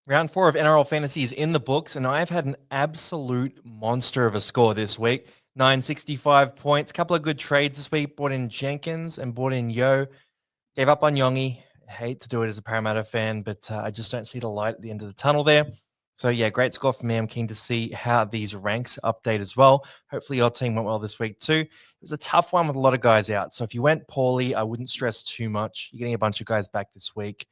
Round 4 of NRL Fantasy is in the books, and I've had an absolute monster of a score this week. 965 points. Couple of good trades this week. Bought in Jenkins and bought in Yo. Gave up on Yongi. I hate to do it as a Parramatta fan, but I just don't see the light at the end of the tunnel there. So, yeah, great score for me. I'm keen to see how these ranks update as well. Hopefully, your team went well this week too. It was a tough one with a lot of guys out. So, if you went poorly, I wouldn't stress too much. You're getting a bunch of guys back this week.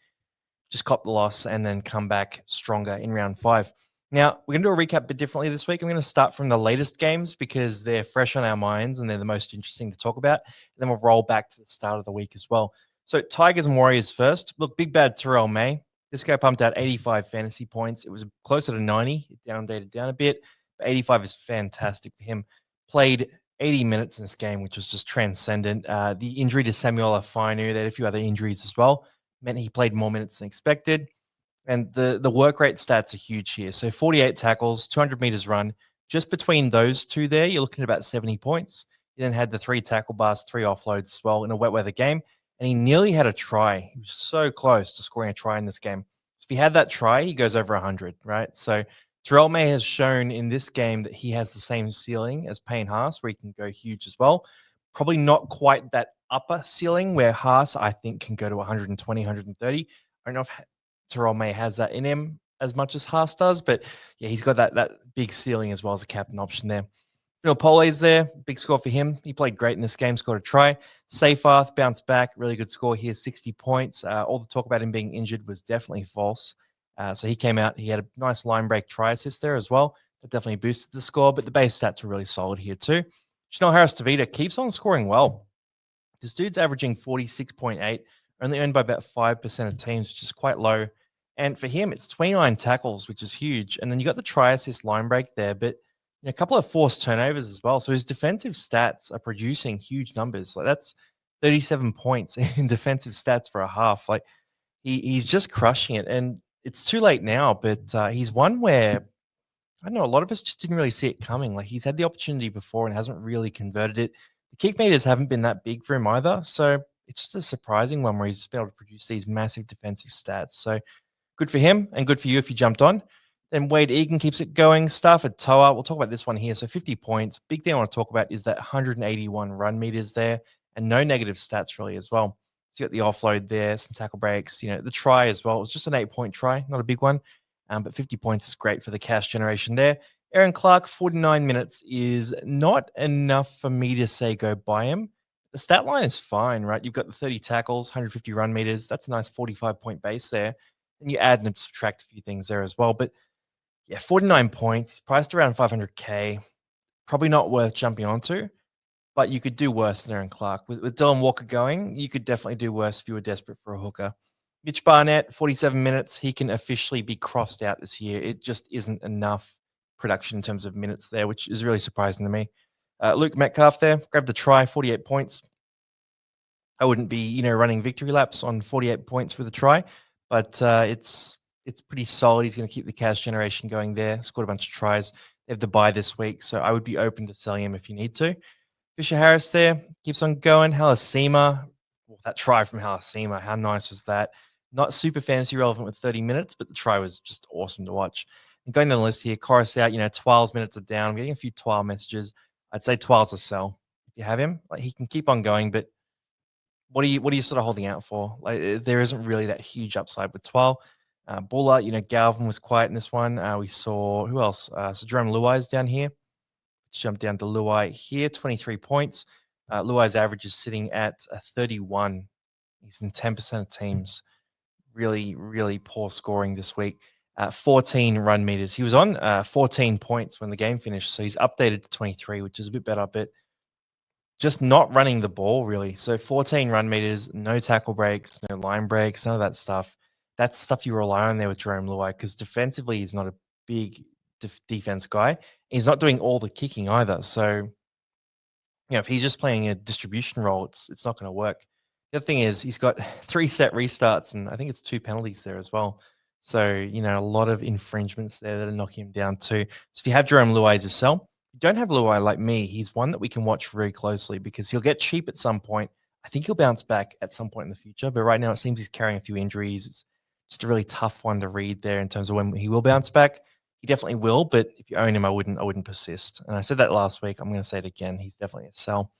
Just cop the loss and then come back stronger in round 5. Now, we're going to do a recap a bit differently this week. I'm going to start from the latest games because they're fresh on our minds and they're the most interesting to talk about. And then we'll roll back to the start of the week as well. So, Tigers and Warriors first. Look, big bad Terrell May. This guy pumped out 85 fantasy points. It was closer to 90. It dated down a bit. But 85 is fantastic for him. Played 80 minutes in this game, which was just transcendent. The injury to Samuel Afainu, they had a few other injuries as well, meant he played more minutes than expected. And the work rate stats are huge here. So 48 tackles, 200 meters run. Just between those two there, you're looking at about 70 points. He then had the 3 tackle bars, 3 offloads as well in a wet weather game. And he nearly had a try. He was so close to scoring a try in this game. So if he had that try, he goes over 100, right? So Terrell May has shown in this game that he has the same ceiling as Payne Haas, where he can go huge as well. Probably not quite that upper ceiling where Haas, I think, can go to 120, 130. I don't know if Terrell May has that in him as much as Haas does, but yeah, he's got that big ceiling as well as a captain option there. Phil Pole's there, big score for him. He played great in this game, scored a try. Seyfarth bounced back, really good score here, 60 points. All the talk about him being injured was definitely false. So he came out, he had a nice line break try assist there as well. That definitely boosted the score, but the base stats were really solid here too. Chanel Harris-Tavita keeps on scoring well. This dude's averaging 46.8, only owned by about 5% of teams, which is quite low. And for him, it's 29 tackles, which is huge. And then you got the try assist line break there, but a couple of forced turnovers as well. So his defensive stats are producing huge numbers. Like that's 37 points in defensive stats for a half. Like he's just crushing it. And it's too late now, but he's one where I don't know, a lot of us just didn't really see it coming. Like he's had the opportunity before and hasn't really converted it. The kick meters haven't been that big for him either. So it's just a surprising one where he's just been able to produce these massive defensive stats. So good for him and good for you if you jumped on. Then Wade Egan keeps it going. Stafford Toa, we'll talk about this one here. So 50 points. Big thing I want to talk about is that 181 run meters there and no negative stats really as well. So you got the offload there, some tackle breaks, the try as well. It was just an 8-point try, not a big one. But 50 points is great for the cash generation there. Aaron Clark, 49 minutes is not enough for me to say go buy him. The stat line is fine, right? You've got the 30 tackles, 150 run meters. That's a nice 45-point base there. And you add and subtract a few things there as well. But yeah, 49 points. He's priced around 500K. Probably not worth jumping onto, but you could do worse than Aaron Clark. With Dylan Walker going, you could definitely do worse if you were desperate for a hooker. Mitch Barnett, 47 minutes. He can officially be crossed out this year. It just isn't enough production in terms of minutes there, which is really surprising to me. Luke Metcalf there, grabbed a try, 48 points. I wouldn't be, running victory laps on 48 points with a try, but it's pretty solid. He's going to keep the cash generation going there. Scored a bunch of tries. They have the bye this week, so I would be open to selling him if you need to. Fisher Harris there keeps on going. Halasima, that try from Halasima, how nice was that? Not super fantasy relevant with 30 minutes, but the try was just awesome to watch. And going down the list here, Chorus out, 12 minutes are down. I'm getting a few 12 messages. I'd say 12's a sell. If you have him, he can keep on going, but what are you sort of holding out for? There isn't really that huge upside with 12. Buller, Galvin was quiet in this one. We saw, who else? So Jerome Luai's down here. Let's jump down to Luai here, 23 points. Luai's average is sitting at 31. He's in 10% of teams. Really, really poor scoring this week. 14 run meters. He was on 14 points when the game finished, so he's updated to 23, which is a bit better, but just not running the ball, really. So 14 run meters, no tackle breaks, no line breaks, none of that stuff. That's stuff you rely on there with Jerome Luai because defensively he's not a big defense guy. He's not doing all the kicking either. So, if he's just playing a distribution role, it's not going to work. The other thing is he's got 3 set restarts and I think it's 2 penalties there as well. So, a lot of infringements there that are knocking him down too. So if you have Jerome Luai as a sell, you don't have Luai like me, he's one that we can watch very closely because he'll get cheap at some point. I think he'll bounce back at some point in the future, but right now it seems he's carrying a few injuries. It's just a really tough one to read there in terms of when he will bounce back. He definitely will, but if you own him, I wouldn't persist. And I said that last week. I'm going to say it again. He's definitely a sell.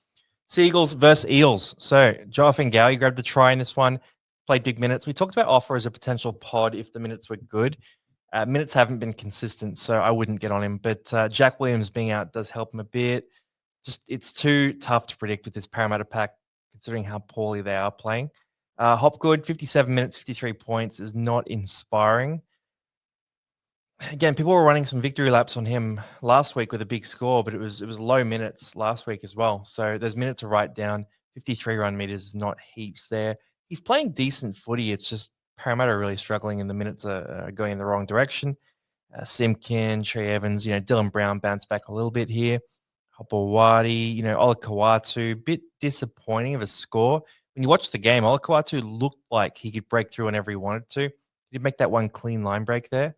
Seagulls versus Eels. So Joe Fingal, grabbed the try in this one, played big minutes. We talked about Offer as a potential pod if the minutes were good. Minutes haven't been consistent, so I wouldn't get on him. But Jack Williams being out does help him a bit. Just it's too tough to predict with this Parramatta pack, considering how poorly they are playing. Hopgood, 57 minutes, 53 points is not inspiring. Again, people were running some victory laps on him last week with a big score, but it was low minutes last week as well. So there's minutes to write down. 53 run meters is not heaps there. He's playing decent footy. It's just Parramatta are really struggling, and the minutes are going in the wrong direction. Simkin, Trey Evans, Dylan Brown bounced back a little bit here. Hopewadi, Ola Kawatu, bit disappointing of a score. When you watch the game, Ola Kawatu looked like he could break through whenever he wanted to. He did make that one clean line break there.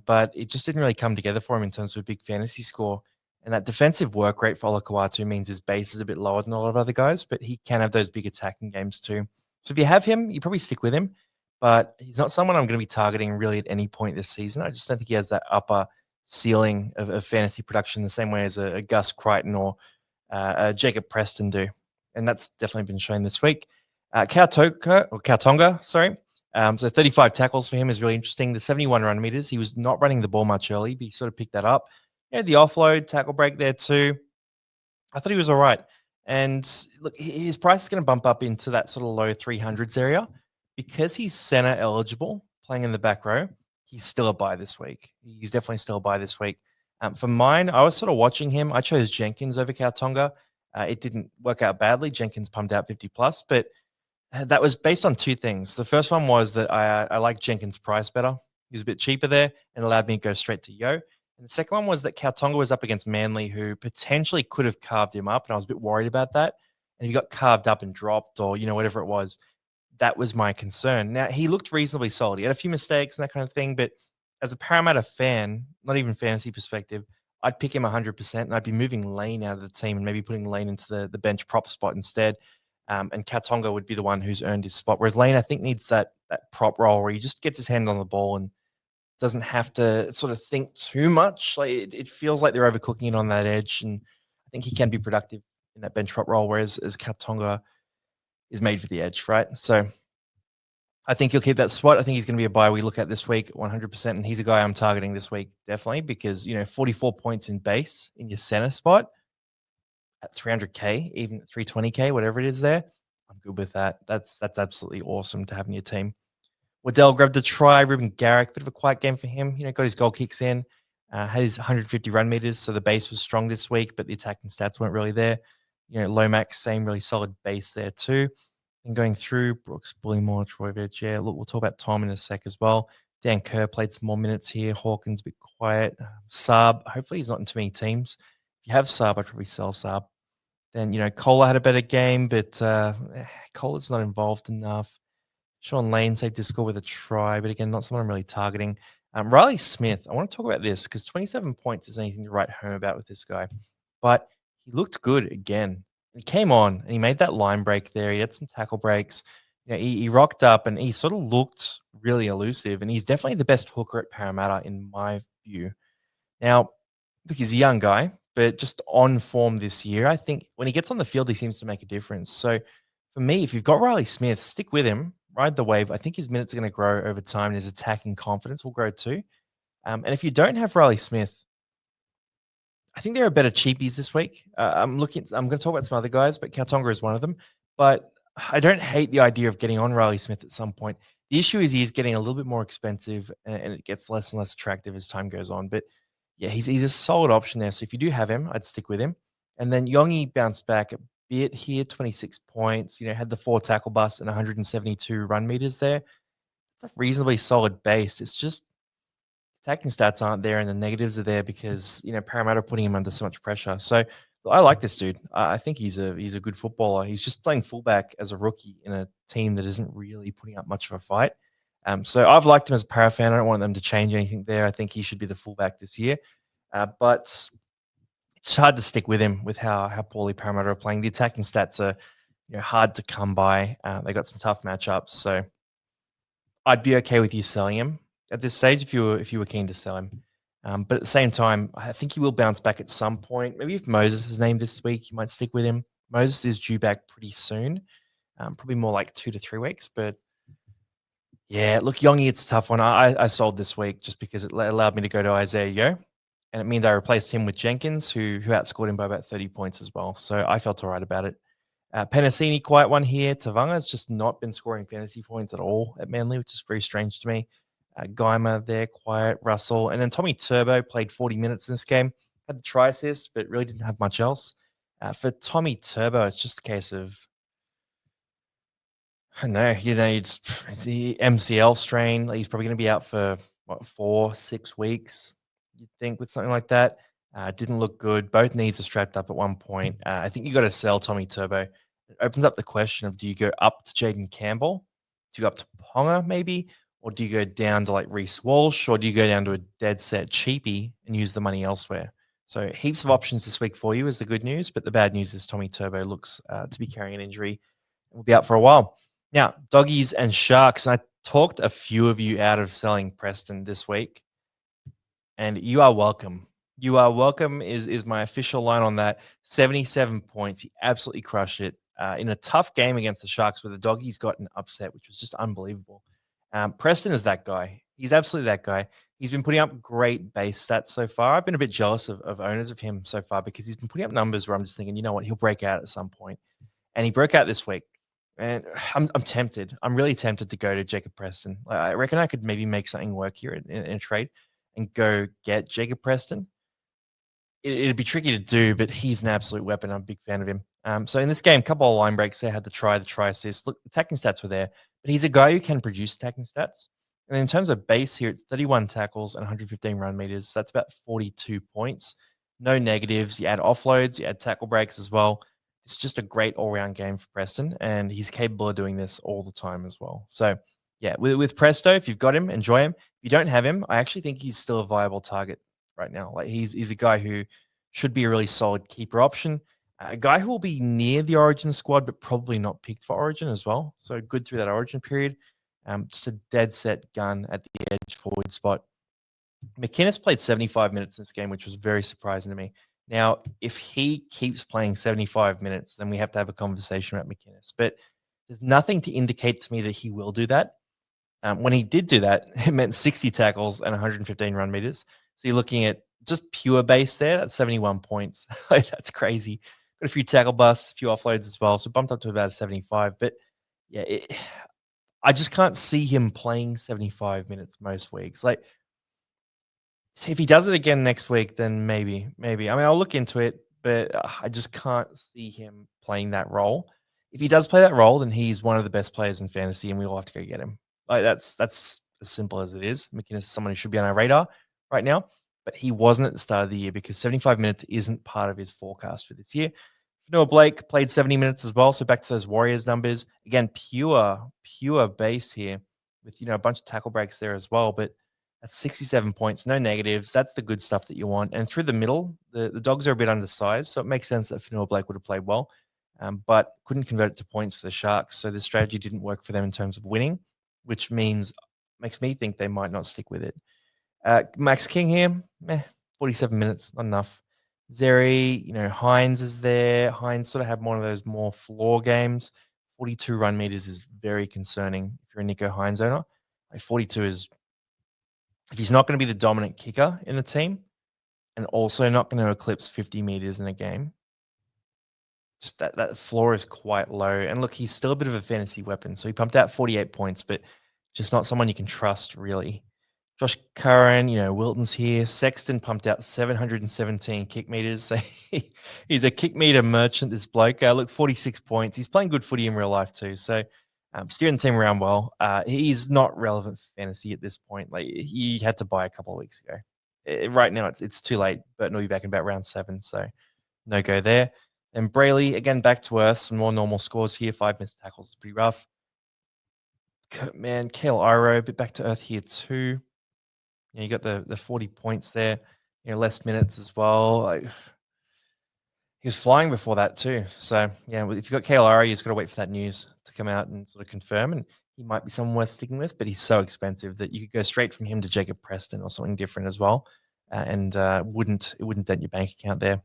But it just didn't really come together for him in terms of a big fantasy score. And that defensive work rate for Olakawatu means his base is a bit lower than a lot of other guys, but he can have those big attacking games too. So if you have him, you probably stick with him, but he's not someone I'm going to be targeting really at any point this season. I just don't think he has that upper ceiling of fantasy production the same way as a Gus Crichton or a Jacob Preston do. And that's definitely been shown this week. Kautonga, sorry. So 35 tackles for him is really interesting. The 71 run meters, he was not running the ball much early, but he sort of picked that up. He had the offload tackle break there too. I thought he was all right. And look, his price is going to bump up into that sort of low 300s area because he's center eligible playing in the back row. He's still a buy this week. He's definitely still a buy this week. For mine, I was sort of watching him. I chose Jenkins over Kautonga. It didn't work out badly. Jenkins pumped out 50 plus, but that was based on two things. The first one was that I like Jenkins' price better. He was a bit cheaper there and allowed me to go straight to Yo. And the second one was that Kautonga was up against Manly, who potentially could have carved him up, and I was a bit worried about that. And if he got carved up and dropped or, whatever it was, that was my concern. Now, he looked reasonably solid. He had a few mistakes and that kind of thing, but as a Parramatta fan, not even fantasy perspective, I'd pick him 100%, and I'd be moving Lane out of the team and maybe putting Lane into the bench prop spot instead. And Kautonga would be the one who's earned his spot. Whereas Lane, I think, needs that prop role where he just gets his hand on the ball and doesn't have to sort of think too much. Like it feels like they're overcooking it on that edge, and I think he can be productive in that bench prop role. Whereas Kautonga is made for the edge, right? So I think he'll keep that spot. I think he's going to be a buy we look at this week 100%, and he's a guy I'm targeting this week definitely because 44 points in base in your center spot at 300K, even 320K, whatever it is there, I'm good with that. That's absolutely awesome to have in your team. Waddell grabbed a try. Ruben Garrick, bit of a quiet game for him. Got his goal kicks in, had his 150 run meters, so the base was strong this week, but the attacking stats weren't really there. Lomax, same really solid base there too. And going through, Brooks, Bullymore, Troy Vetch, look, we'll talk about Tom in a sec as well. Dan Kerr played some more minutes here. Hawkins a bit quiet. Saab, hopefully he's not in too many teams. If you have Saab, I'd probably sell Saab. Then, Kohler had a better game, but Kohler's not involved enough. Sean Lane saved his score with a try, but again, not someone I'm really targeting. Riley Smith, I want to talk about this because 27 points is anything to write home about with this guy. But he looked good again. He came on and he made that line break there. He had some tackle breaks. He rocked up and he sort of looked really elusive. And he's definitely the best hooker at Parramatta in my view. Now, look, he's a young guy, but just on form this year, I think when he gets on the field, he seems to make a difference. So for me, if you've got Riley Smith, stick with him, ride the wave. I think his minutes are going to grow over time and his attacking confidence will grow too. And if you don't have Riley Smith, I think there are better cheapies this week. I'm going to talk about some other guys, but Kautonga is one of them. But I don't hate the idea of getting on Riley Smith at some point. The issue is he's getting a little bit more expensive and it gets less and less attractive as time goes on. But yeah, he's a solid option there. So if you do have him, I'd stick with him. And then Yongi bounced back a bit here, 26 points, had the 4 tackle busts and 172 run meters there. It's a reasonably solid base. It's just attacking stats aren't there and the negatives are there because, Parramatta are putting him under so much pressure. So I like this dude. I think he's a good footballer. He's just playing fullback as a rookie in a team that isn't really putting up much of a fight. So I've liked him as a Para fan. I don't want them to change anything there. I think he should be the fullback this year. But it's hard to stick with him with how poorly Parramatta are playing. The attacking stats are hard to come by. They got some tough matchups. So I'd be okay with you selling him at this stage if you were keen to sell him. But at the same time, I think he will bounce back at some point. Maybe if Moses is named this week, you might stick with him. Moses is due back pretty soon, probably more like 2 to 3 weeks. But yeah, look, Yongi, it's a tough one. I sold this week just because it allowed me to go to Isaiah Yo, and it means I replaced him with Jenkins, who outscored him by about 30 points as well. So I felt all right about it. Penasini, quiet one here. Tavanga's just not been scoring fantasy points at all at Manly, which is very strange to me. Geimer there, quiet. Russell. And then Tommy Turbo played 40 minutes in this game. Had the try assist, but really didn't have much else. For Tommy Turbo, it's just a case of, I don't know, it's the MCL strain. Like, he's probably going to be out for, 4-6 weeks, you'd think, with something like that. Didn't look good. Both knees are strapped up at one point. I think you got to sell Tommy Turbo. It opens up the question of, do you go up to Jaden Campbell? Do you go up to Ponga maybe? Or do you go down to like Reece Walsh? Or do you go down to a dead set cheapie and use the money elsewhere? So heaps of options this week for you is the good news. But the bad news is Tommy Turbo looks to be carrying an injury and will be out for a while. Now, doggies and sharks. I talked a few of you out of selling Preston this week, and you are welcome. You are welcome is my official line on that. 77 points. He absolutely crushed it in a tough game against the Sharks where the doggies got an upset, which was just unbelievable. Preston is that guy. He's absolutely that guy. He's been putting up great base stats so far. I've been a bit jealous of owners of him so far because he's been putting up numbers where I'm just thinking, you know what, he'll break out at some point. And he broke out this week. And I'm tempted. I'm really tempted to go to Jacob Preston. I reckon I could maybe make something work here in a trade and go get Jacob Preston. It'd be tricky to do, but he's an absolute weapon. I'm a big fan of him. So in this game, a couple of line breaks there, had the try assist. Look, the attacking stats were there, but he's a guy who can produce attacking stats. And in terms of base here, it's 31 tackles and 115 run meters. That's about 42 points. No negatives. You add offloads, you add tackle breaks as well. It's just a great all-round game for Preston, and he's capable of doing this all the time as well. So, yeah, with Presto, if you've got him, enjoy him. If you don't have him, I actually think he's still a viable target right now. Like, he's a guy who should be a really solid keeper option. A guy who will be near the Origin squad, but probably not picked for Origin as well. So good through that Origin period. Just a dead set gun at the edge forward spot. McInnes played 75 minutes in this game, which was very surprising to me. Now, if he keeps playing 75 minutes, then we have to have a conversation about McInnes. But there's nothing to indicate to me that he will do that. When he did do that, it meant 60 tackles and 115 run meters. So you're looking at just pure base there. That's 71 points. That's crazy. Got a few tackle busts, a few offloads as well. So bumped up to about 75. But yeah, I just can't see him playing 75 minutes most weeks. Like, if he does it again next week, then maybe. I mean, I'll look into it, but I just can't see him playing that role. If he does play that role, then he's one of the best players in fantasy, and we'll have to go get him. Like, that's as simple as it is. McInnes is someone who should be on our radar right now, but he wasn't at the start of the year because 75 minutes isn't part of his forecast for this year. Noah Blake played 70 minutes as well, so back to those Warriors numbers. Again, pure base here with, a bunch of tackle breaks there as well, but that's 67 points, no negatives. That's the good stuff that you want. And through the middle, the Dogs are a bit undersized, so it makes sense that Fanua Blake would have played well, but couldn't convert it to points for the Sharks. So the strategy didn't work for them in terms of winning, which makes me think they might not stick with it. Max King here, 47 minutes, not enough. Zeri, Hines is there. Hines sort of had one of those more floor games. 42 run meters is very concerning if you're a Nico Hines owner. Like, 42 is, if he's not going to be the dominant kicker in the team and also not going to eclipse 50 meters in a game, just that floor is quite low. And look, he's still a bit of a fantasy weapon. So he pumped out 48 points, but just not someone you can trust, really. Josh Curran, Wilton's here. Sexton pumped out 717 kick meters. So he's a kick meter merchant, this bloke. Look, 46 points. He's playing good footy in real life too. So steering the team around well. He's not relevant for fantasy at this point. Like, he had to buy a couple of weeks ago. Right now, it's too late. Burton will be back in about round 7. So no go there. And Brayley, again, back to earth. Some more normal scores here. 5 missed tackles is pretty rough. Man, Kale Iro, a bit back to earth here too. You got the 40 points there, less minutes as well. He was flying before that too. So, yeah, if you've got KLR, you just got to wait for that news to come out and sort of confirm. And he might be someone worth sticking with, but he's so expensive that you could go straight from him to Jacob Preston or something different as well, and wouldn't dent your bank account there.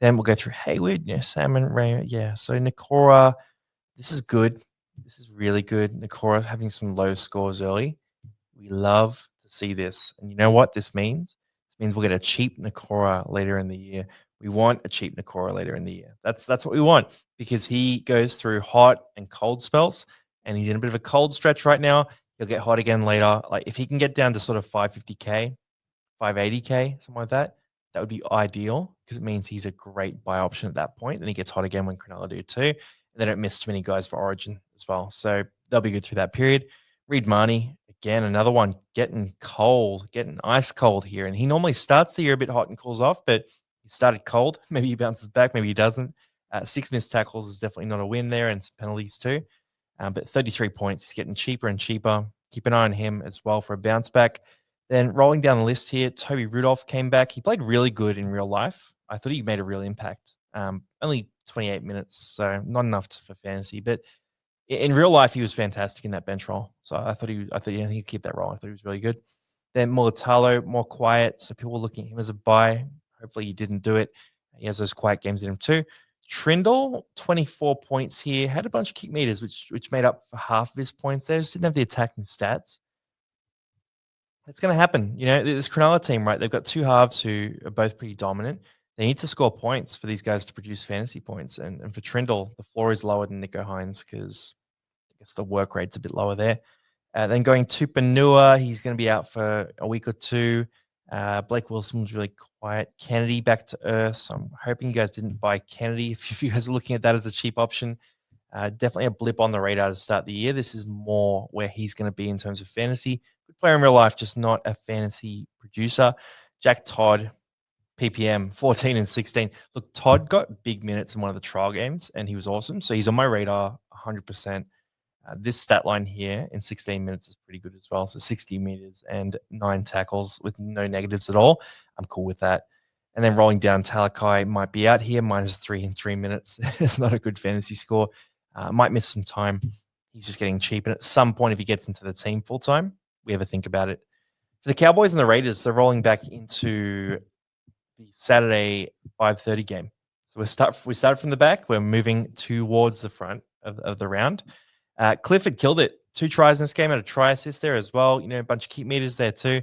Then we'll go through Hayward, Salmon, Ray, yeah. So Nakora, this is good. This is really good. Nakora having some low scores early. We love to see this. And you know what this means? This means we'll get a cheap Nakora later in the year. We want a cheap Nakora later in the year. That's what we want because he goes through hot and cold spells, and he's in a bit of a cold stretch right now. He'll get hot again later. Like if he can get down to sort of 550K, 580K, something like that, that would be ideal because it means he's a great buy option at that point. Then he gets hot again when Cronulla do too. And they don't miss too many guys for Origin as well. So they'll be good through that period. Reed Marnie, again, another one getting cold, getting ice cold here. And he normally starts the year a bit hot and cools off, but he started cold. Maybe he bounces back, maybe he doesn't. 6 missed tackles is definitely not a win there, and some penalties too. But 33 points, he's getting cheaper and cheaper. Keep an eye on him as well for a bounce back. Then rolling down the list here, Toby Rudolph came back. He played really good in real life. I thought he made a real impact. Only 28 minutes, so not enough for fantasy. But in real life, he was fantastic in that bench role. So I thought yeah, he'd keep that role. I thought he was really good. Then Mulatalo, more quiet. So people were looking at him as a buy. Hopefully he didn't do it. He has those quiet games in him too. Trindle, 24 points here. Had a bunch of kick meters, which made up for half of his points there. Just didn't have the attacking stats. It's going to happen. This Cronulla team, right? They've got two halves who are both pretty dominant. They need to score points for these guys to produce fantasy points. And for Trindle, the floor is lower than Nico Hines because I guess the work rate's a bit lower there. Then going to Panua, he's going to be out for a week or two. Blake Wilson was really quiet. Kennedy back to earth. So I'm hoping you guys didn't buy Kennedy if you guys are looking at that as a cheap option. Definitely a blip on the radar to start the year. This is more where he's going to be in terms of fantasy. Good player in real life, just not a fantasy producer. Jack Todd, PPM 14 and 16. Look, Todd got big minutes in one of the trial games, and he was awesome. So he's on my radar 100%. This stat line here in 16 minutes is pretty good as well. So 60 meters and 9 tackles with no negatives at all. I'm cool with that. And then rolling down, Talakai might be out here, -3 in 3 minutes. It's not a good fantasy score. Might miss some time. He's just getting cheap. And at some point, if he gets into the team full time, we ever think about it. For the Cowboys and the Raiders, so rolling back into the Saturday 5:30 game. So we start from the back. We're moving towards the front of the round. Clifford killed it. 2 tries in this game, had a try assist there as well. A bunch of keep meters there too.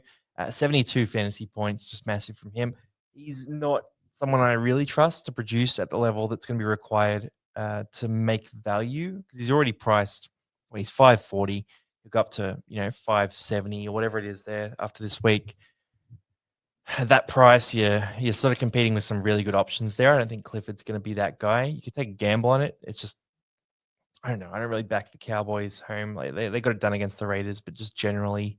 72 fantasy points, just massive from him. He's not someone I really trust to produce at the level that's going to be required to make value because he's already priced. Well, he's 540. He'll go up to 570 or whatever it is there after this week. At that price, you're sort of competing with some really good options there. I don't think Clifford's going to be that guy. You could take a gamble on it. It's just I don't know. I don't really back the Cowboys home. Like they got it done against the Raiders, but just generally,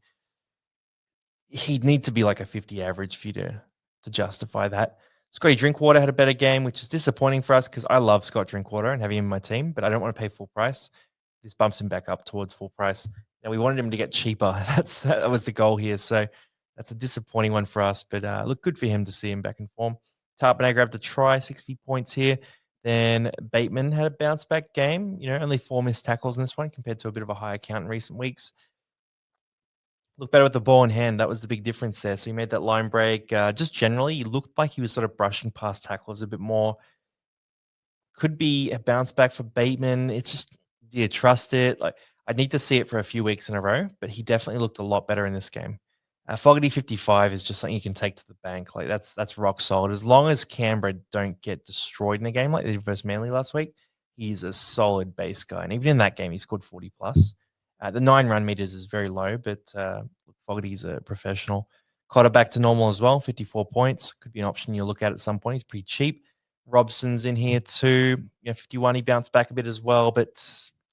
he'd need to be like a 50 average for you to justify that. Scotty Drinkwater had a better game, which is disappointing for us because I love Scott Drinkwater and having him in my team, but I don't want to pay full price. This bumps him back up towards full price. Now we wanted him to get cheaper. That was the goal here. So that's a disappointing one for us, but look good for him to see him back in form. Tarpanay grabbed a try, 60 points here. Then Bateman had a bounce back game. Only 4 missed tackles in this one compared to a bit of a higher count in recent weeks. Looked better with the ball in hand. That was the big difference there. So he made that line break. Just generally, he looked like he was sort of brushing past tacklers a bit more. Could be a bounce back for Bateman. It's just, do you trust it? Like, I'd need to see it for a few weeks in a row, but he definitely looked a lot better in this game. Fogarty 55 is just something you can take to the bank. Like that's rock solid. As long as Canberra don't get destroyed in a game like they did versus Manly last week, he's a solid base guy. And even in that game, he scored 40 plus. The 9 run meters is very low, but Fogarty's a professional. Cotter back to normal as well, 54 points. Could be an option you'll look at some point. He's pretty cheap. Robson's in here too. 51. He bounced back a bit as well, but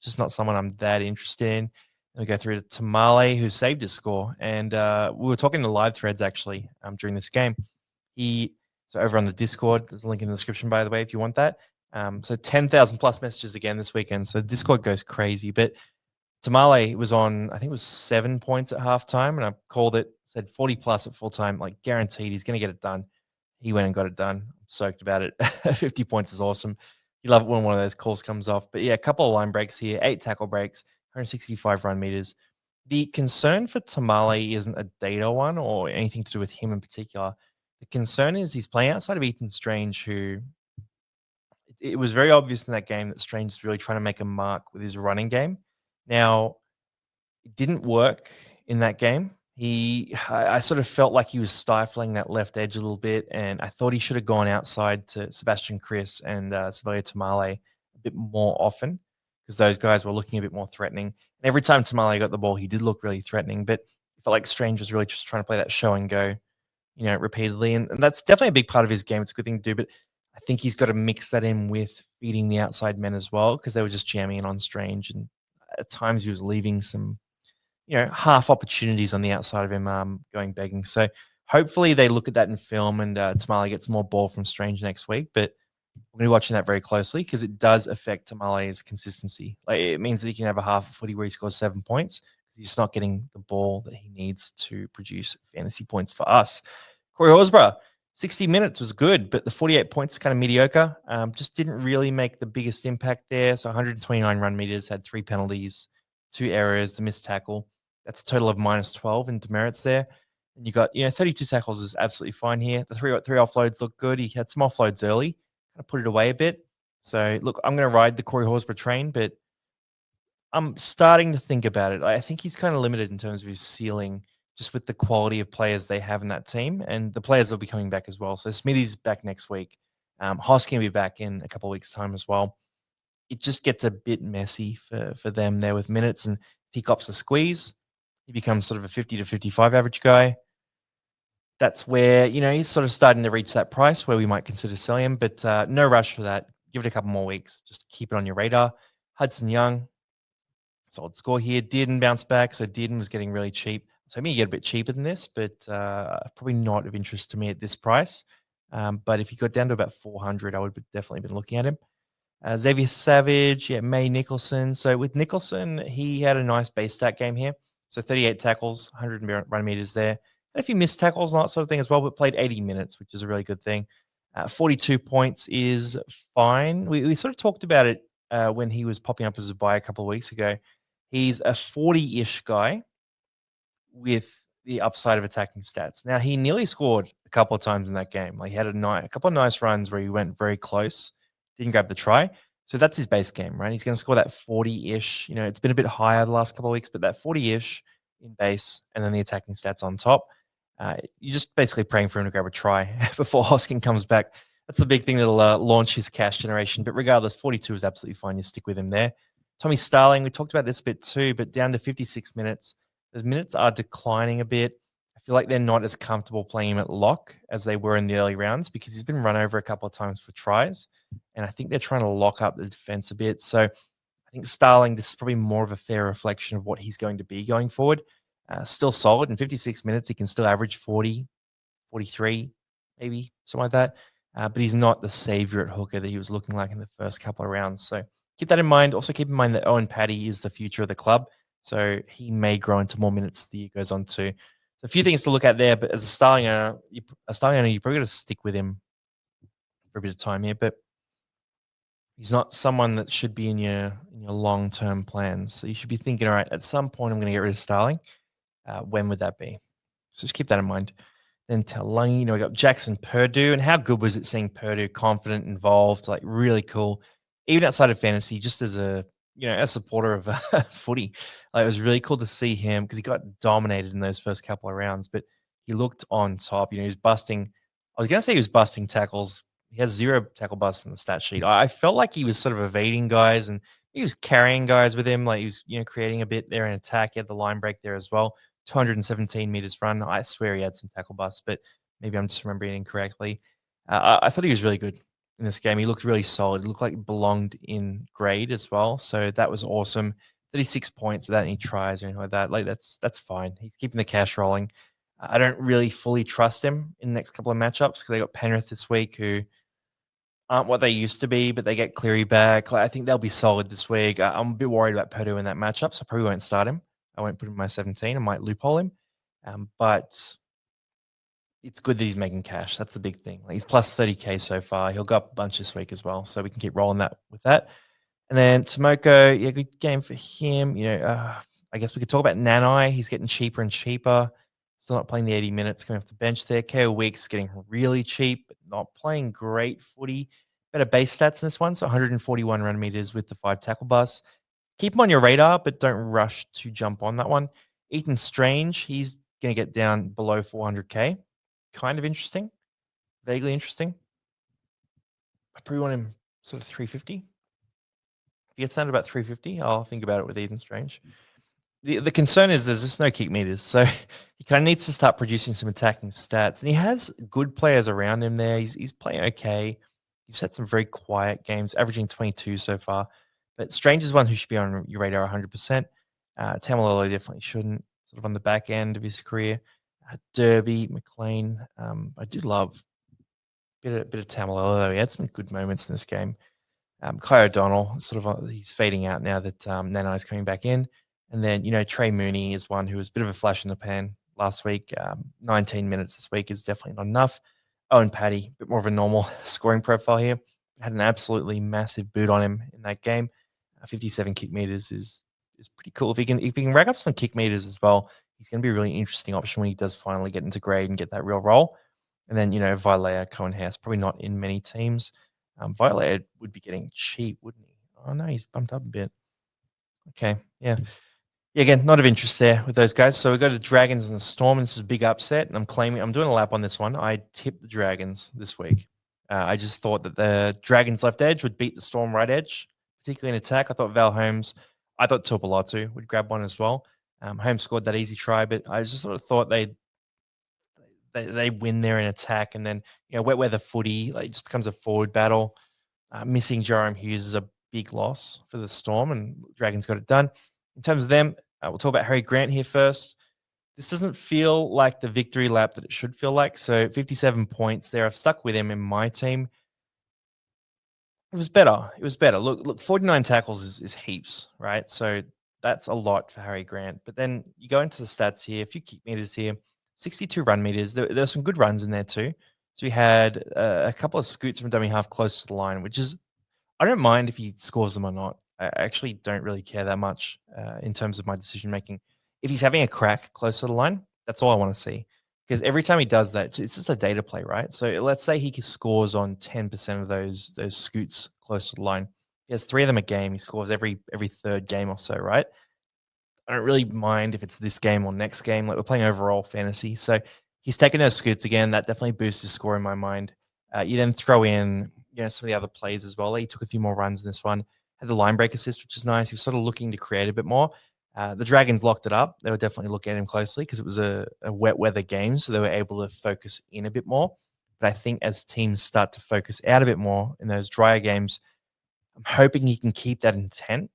just not someone I'm that interested in. We go through to Tamale, who saved his score. And we were talking to live threads actually during this game. So over on the Discord, there's a link in the description, by the way, if you want that. So 10,000 plus messages again this weekend. So Discord goes crazy. But Tamale was on, I think it was 7 points at halftime. And I called it, said 40 plus at full time, like guaranteed he's going to get it done. He went and got it done. I'm stoked about it. 50 points is awesome. You love it when one of those calls comes off. But yeah, a couple of line breaks here, 8 tackle breaks, 165 run meters. The concern for Tamale isn't a data one or anything to do with him in particular. The concern is he's playing outside of Ethan Strange, who it was very obvious in that game that Strange is really trying to make a mark with his running game. Now, it didn't work in that game. I sort of felt like he was stifling that left edge a little bit, and I thought he should have gone outside to Sebastian Chris and Saverio Tamale a bit more often because those guys were looking a bit more threatening. And every time Tamale got the ball, he did look really threatening, but I felt like Strange was really just trying to play that show and go, repeatedly. And that's definitely a big part of his game. It's a good thing to do, but I think he's got to mix that in with feeding the outside men as well because they were just jamming in on Strange. And at times he was leaving some, half opportunities on the outside of him going begging. So hopefully they look at that in film and Tamale gets more ball from Strange next week. But we're going to be watching that very closely because it does affect Tamale's consistency. Like it means that he can have a half a footy where he scores 7 points because he's just not getting the ball that he needs to produce fantasy points for us. Corey Horsburgh, 60 minutes was good, but the 48 points is kind of mediocre. Just didn't really make the biggest impact there. So 129 run meters, had 3 penalties, 2 errors, the missed tackle. That's a total of minus 12 in demerits there. And you got, 32 tackles is absolutely fine here. The three offloads look good. He had some offloads early, kind of put it away a bit. So look, I'm going to ride the Corey Horsburgh train, but I'm starting to think about it. I think he's kind of limited in terms of his ceiling, just with the quality of players they have in that team, and the players will be coming back as well. So Smithy's back next week. Hoss can be back in a couple of weeks' time as well. It just gets a bit messy for them there with minutes, and if he cops a squeeze, he becomes sort of a 50 to 55 average guy. That's where, he's sort of starting to reach that price where we might consider selling him, but no rush for that. Give it a couple more weeks. Just keep it on your radar. Hudson Young, solid score here. Dearden bounced back, so Dearden was getting really cheap. So maybe you get a bit cheaper than this, but probably not of interest to me at this price. But if you got down to about 400, I would have definitely been looking at him. Xavier Savage, May Nicholson. So with Nicholson, he had a nice base stat game here. So 38 tackles, 100 run meters there. And a few missed tackles and that sort of thing as well, but played 80 minutes, which is a really good thing. 42 points is fine. We sort of talked about it when he was popping up as a buy a couple of weeks ago. He's a 40-ish guy with the upside of attacking stats. Now, he nearly scored a couple of times in that game. Like he had a couple of nice runs where he went very close, didn't grab the try. So that's his base game, right? He's going to score that 40-ish. It's been a bit higher the last couple of weeks, but that 40-ish in base and then the attacking stats on top. You're just basically praying for him to grab a try before Hoskin comes back. That's the big thing that'll launch his cash generation. But regardless, 42 is absolutely fine. You stick with him there. Tommy Starling, we talked about this a bit too, but down to 56 minutes. The minutes are declining a bit. I feel like they're not as comfortable playing him at lock as they were in the early rounds because he's been run over a couple of times for tries. And I think they're trying to lock up the defense a bit. So I think Starling, this is probably more of a fair reflection of what he's going to be going forward. Still solid. In 56 minutes, he can still average 40, 43, maybe, something like that. But he's not the savior at hooker that he was looking like in the first couple of rounds. So keep that in mind. Also keep in mind that Owen Paddy is the future of the club. So he may grow into more minutes as the year goes on too. So a few things to look at there. But as a Starling owner, you're probably going to stick with him for a bit of time here. But he's not someone that should be in your long-term plans. So you should be thinking, all right, at some point I'm going to get rid of Starling. When would that be? So just keep that in mind. Then Talangi, we got Jackson Purdue. And how good was it seeing Purdue confident, involved, like really cool, even outside of fantasy, just as a supporter of footy. Like, it was really cool to see him because he got dominated in those first couple of rounds, but he looked on top. He was busting. I was going to say he was busting tackles. He has 0 tackle busts in the stat sheet. I felt like he was sort of evading guys and he was carrying guys with him. Like he was, creating a bit there in attack. He had the line break there as well. 217 meters run. I swear he had some tackle busts, but maybe I'm just remembering incorrectly. I thought he was really good in this game. He looked really solid. He looked like he belonged in grade as well. So that was awesome. 36 points without any tries or anything like that. Like that's fine. He's keeping the cash rolling. I don't really fully trust him in the next couple of matchups because they got Penrith this week who aren't what they used to be, but they get Cleary back. Like, I think they'll be solid this week. I'm a bit worried about Purdue in that matchup, so I probably won't start him. I won't put him in my 17. I might loophole him. But it's good that he's making cash. That's the big thing. Like, he's plus 30K so far. He'll go up a bunch this week as well, so we can keep rolling that with that. And then Tomoko, yeah, good game for him. I guess we could talk about Nanai. He's getting cheaper and cheaper. Still not playing the 80 minutes coming off the bench there. KO Weeks getting really cheap, but not playing great footy. Better base stats in this one. So 141 run meters with the 5 tackle bus. Keep him on your radar, but don't rush to jump on that one. Ethan Strange, he's going to get down below 400K. Kind of interesting. Vaguely interesting. I probably want him sort of 350. If he gets down to about 350, I'll think about it with Ethan Strange. The concern is there's just no kick meters, so he kind of needs to start producing some attacking stats. And he has good players around him there. He's playing okay. He's had some very quiet games, averaging 22 so far. But Strange is one who should be on your radar 100%. Tamalolo definitely shouldn't, sort of on the back end of his career. Derby, McLean. I do love a bit of Tamalolo, though. He had some good moments in this game. Kai O'Donnell, sort of, he's fading out now that Nana is coming back in. And then, Trey Mooney is one who was a bit of a flash in the pan last week. 19 minutes this week is definitely not enough. Owen Paddy, a bit more of a normal scoring profile here. Had an absolutely massive boot on him in that game. 57 kick meters is pretty cool. If he can rack up some kick meters as well, he's going to be a really interesting option when he does finally get into grade and get that real role. And then, Vilea, Cohen House, probably not in many teams. Violated would be getting cheap, wouldn't he? Oh, no, he's bumped up a bit. Okay, yeah. Yeah, again, not of interest there with those guys. So we go to Dragons and the Storm, and this is a big upset. And I'm doing a lap on this one. I tipped the Dragons this week. I just thought that the Dragons left edge would beat the Storm right edge, particularly in attack. I thought Val Holmes, I thought Tupolatu would grab one as well. Holmes scored that easy try, but I just sort of thought they win there in attack, and then wet weather footy, like, it just becomes a forward battle. Missing Jerome Hughes is a big loss for the Storm, and Dragons got it done. In terms of them, we'll talk about Harry Grant here first. This doesn't feel like the victory lap that it should feel like. So 57 points there. I've stuck with him in my team. It was better. It was better. Look, 49 tackles is heaps, right? So that's a lot for Harry Grant. But then you go into the stats here, a few kick meters here, 62 run meters. There's some good runs in there too. So we had a couple of scoots from dummy half close to the line, which is, I don't mind if he scores them or not. I actually don't really care that much in terms of my decision making. If he's having a crack close to the line, that's all I want to see. Because every time he does that, it's just a data play, right? So let's say he scores on 10% of those scoots close to the line. He has 3 of them a game. He scores every third game or so, right? I don't really mind if it's this game or next game. Like, we're playing overall fantasy. So he's taking those scoots again. That definitely boosts his score in my mind. You then throw in, some of the other plays as well. He took a few more runs in this one. Had the line break assist, which is nice. He was sort of looking to create a bit more. The Dragons locked it up. They were definitely looking at him closely because it was a wet weather game, so they were able to focus in a bit more. But I think as teams start to focus out a bit more in those drier games, I'm hoping he can keep that intent,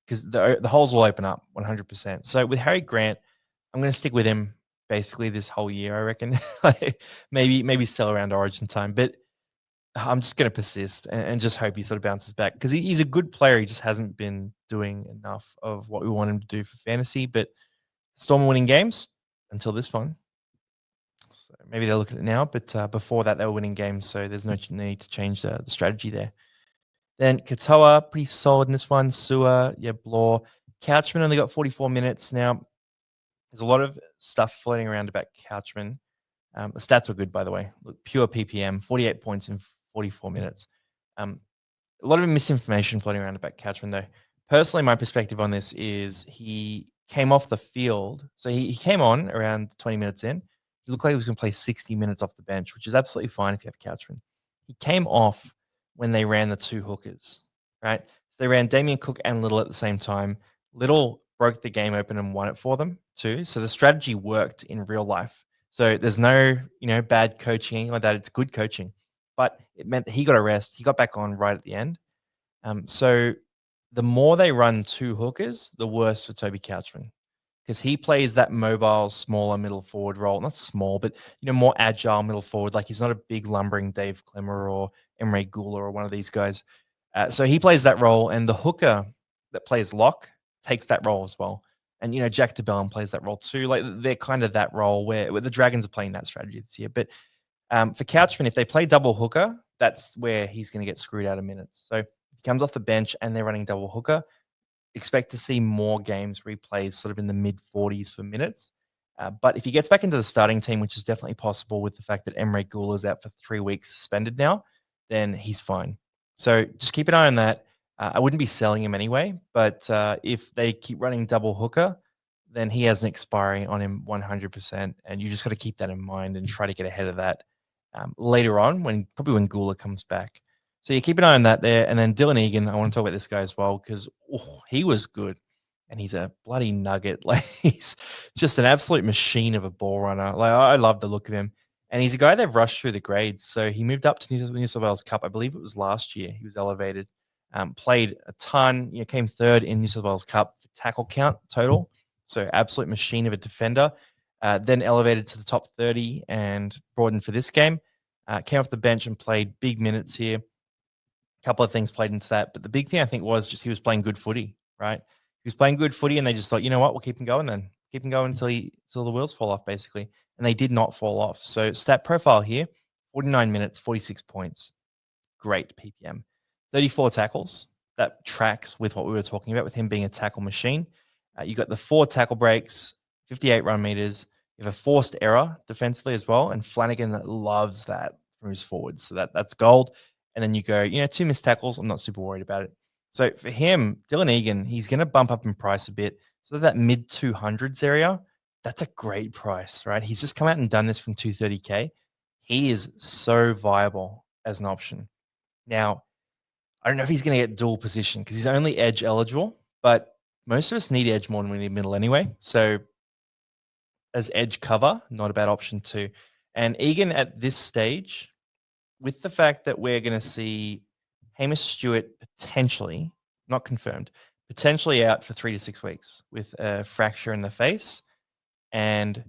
because the holes will open up 100%. So with Harry Grant, I'm going to stick with him basically this whole year, I reckon. maybe sell around Origin time, but I'm just going to persist and just hope he sort of bounces back, because he's a good player. He just hasn't been doing enough of what we want him to do for fantasy. But Storm are winning games until this one. So maybe they'll look at it now, but before that, they were winning games. So there's no need to change the strategy there. Then Katoa, pretty solid in this one. Sua, yeah, Blore. Couchman only got 44 minutes. Now, there's a lot of stuff floating around about Couchman. The stats were good, by the way. Look, pure PPM, 48 points in 44 minutes. A lot of misinformation floating around about Couchman, though. Personally, my perspective on this is he came off the field. So he came on around 20 minutes in. He looked like he was going to play 60 minutes off the bench, which is absolutely fine if you have Couchman. He came off when they ran the 2 hookers, right? So they ran Damien Cook and Little at the same time. Little broke the game open and won it for them too. So the strategy worked in real life. So there's no, bad coaching like that. It's good coaching, but it meant that he got a rest. He got back on right at the end. So the more they run 2 hookers, the worse for Toby Couchman, because he plays that mobile, smaller middle forward role. Not small, but more agile middle forward. Like, he's not a big lumbering Dave Clemmer or Emre Gula or one of these guys. So he plays that role, and the hooker that plays lock takes that role as well. And Jack DeBellin plays that role too. Like, they're kind of that role where the Dragons are playing that strategy this year. But for Couchman, if they play double hooker, that's where he's going to get screwed out of minutes. So if He comes off the bench and they're running double hooker. Expect to see more games replays sort of in the mid 40s for minutes. But if he gets back into the starting team, which is definitely possible with the fact that Emre Gula is out for 3 weeks suspended now, then he's fine. So just keep an eye on that. I wouldn't be selling him anyway, but if they keep running double hooker, then he has an expiry on him 100%. And you just got to keep that in mind and try to get ahead of that later on, probably when Gula comes back. So you keep an eye on that there. And then Dylan Egan, I want to talk about this guy as well because he was good. And he's a bloody nugget. Like he's just an absolute machine of a ball runner. Like I love the look of him. And he's a guy they've rushed through the grades. So he moved up to New South Wales Cup. I believe it was last year. He was elevated. Played a ton. Came third in New South Wales Cup for tackle count total. So absolute machine of a defender. Then elevated to the top 30 and brought in for this game. Came off the bench and played big minutes here. A couple of things played into that. But the big thing I think was just he was playing good footy, right? He was playing good footy and they just thought, you know what, we'll keep him going then. Keep him going until the wheels fall off, basically. And they did not fall off. So stat profile here, 49 minutes, 46 points. Great PPM. 34 tackles. That tracks with what we were talking about with him being a tackle machine. You got the 4 tackle breaks, 58 run meters. You have a forced error defensively as well. And Flanagan loves that from his forwards. So that's gold. And then you go, 2 missed tackles. I'm not super worried about it. So for him, Dylan Egan, he's going to bump up in price a bit. So that mid 200s area, that's a great price, right? He's just come out and done this from 230K. He is so viable as an option. Now, I don't know if he's going to get dual position because he's only edge eligible, but most of us need edge more than we need middle anyway. So as edge cover, not a bad option too. And Egan at this stage, with the fact that we're going to see Hamish Stewart potentially, not confirmed, potentially out for 3 to 6 weeks with a fracture in the face, and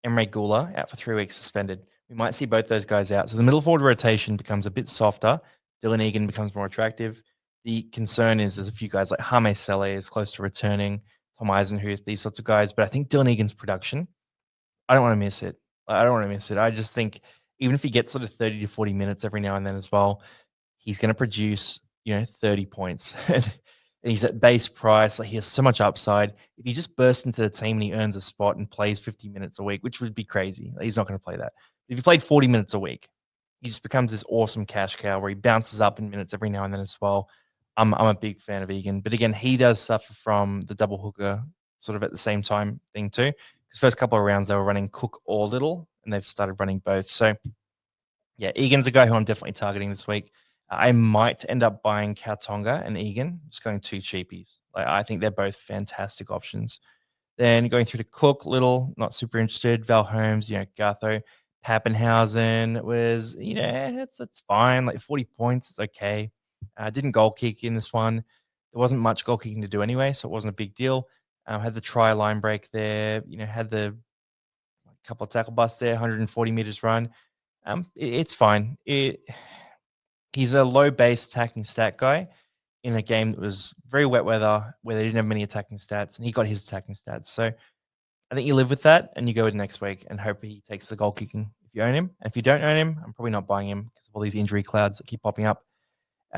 Emre Gula out for 3 weeks suspended. We might see both those guys out. So the middle forward rotation becomes a bit softer. Dylan Egan becomes more attractive. The concern is there's a few guys like Hame Sele is close to returning, Tom Eisenhuth, these sorts of guys. But I think Dylan Egan's production, I don't want to miss it. I just think even if he gets sort of 30 to 40 minutes every now and then as well, he's going to produce, 30 points. And he's at base price. Like he has so much upside. If he just bursts into the team and he earns a spot and plays 50 minutes a week, which would be crazy. He's not going to play that. If he played 40 minutes a week, he just becomes this awesome cash cow where he bounces up in minutes every now and then as well. I'm a big fan of Egan. But again, he does suffer from the double hooker sort of at the same time thing too. Because first couple of rounds, they were running Cook or Little, and they've started running both. So, yeah, Egan's a guy who I'm definitely targeting this week. I might end up buying Kautonga and Egan, just going 2 cheapies. I think they're both fantastic options. Then going through to Cook, Little, not super interested. Val Holmes, Gartho, Pappenhausen was, it's fine. Like 40 points, it's okay. Didn't goal kick in this one. There wasn't much goal kicking to do anyway, so it wasn't a big deal. Had the try line break there, had the couple of tackle busts there, 140 meters run. It's fine. He's a low base attacking stat guy in a game that was very wet weather where they didn't have many attacking stats, and he got his attacking stats. So I think you live with that and you go with next week and hope he takes the goal kicking if you own him. And if you don't own him, I'm probably not buying him because of all these injury clouds that keep popping up.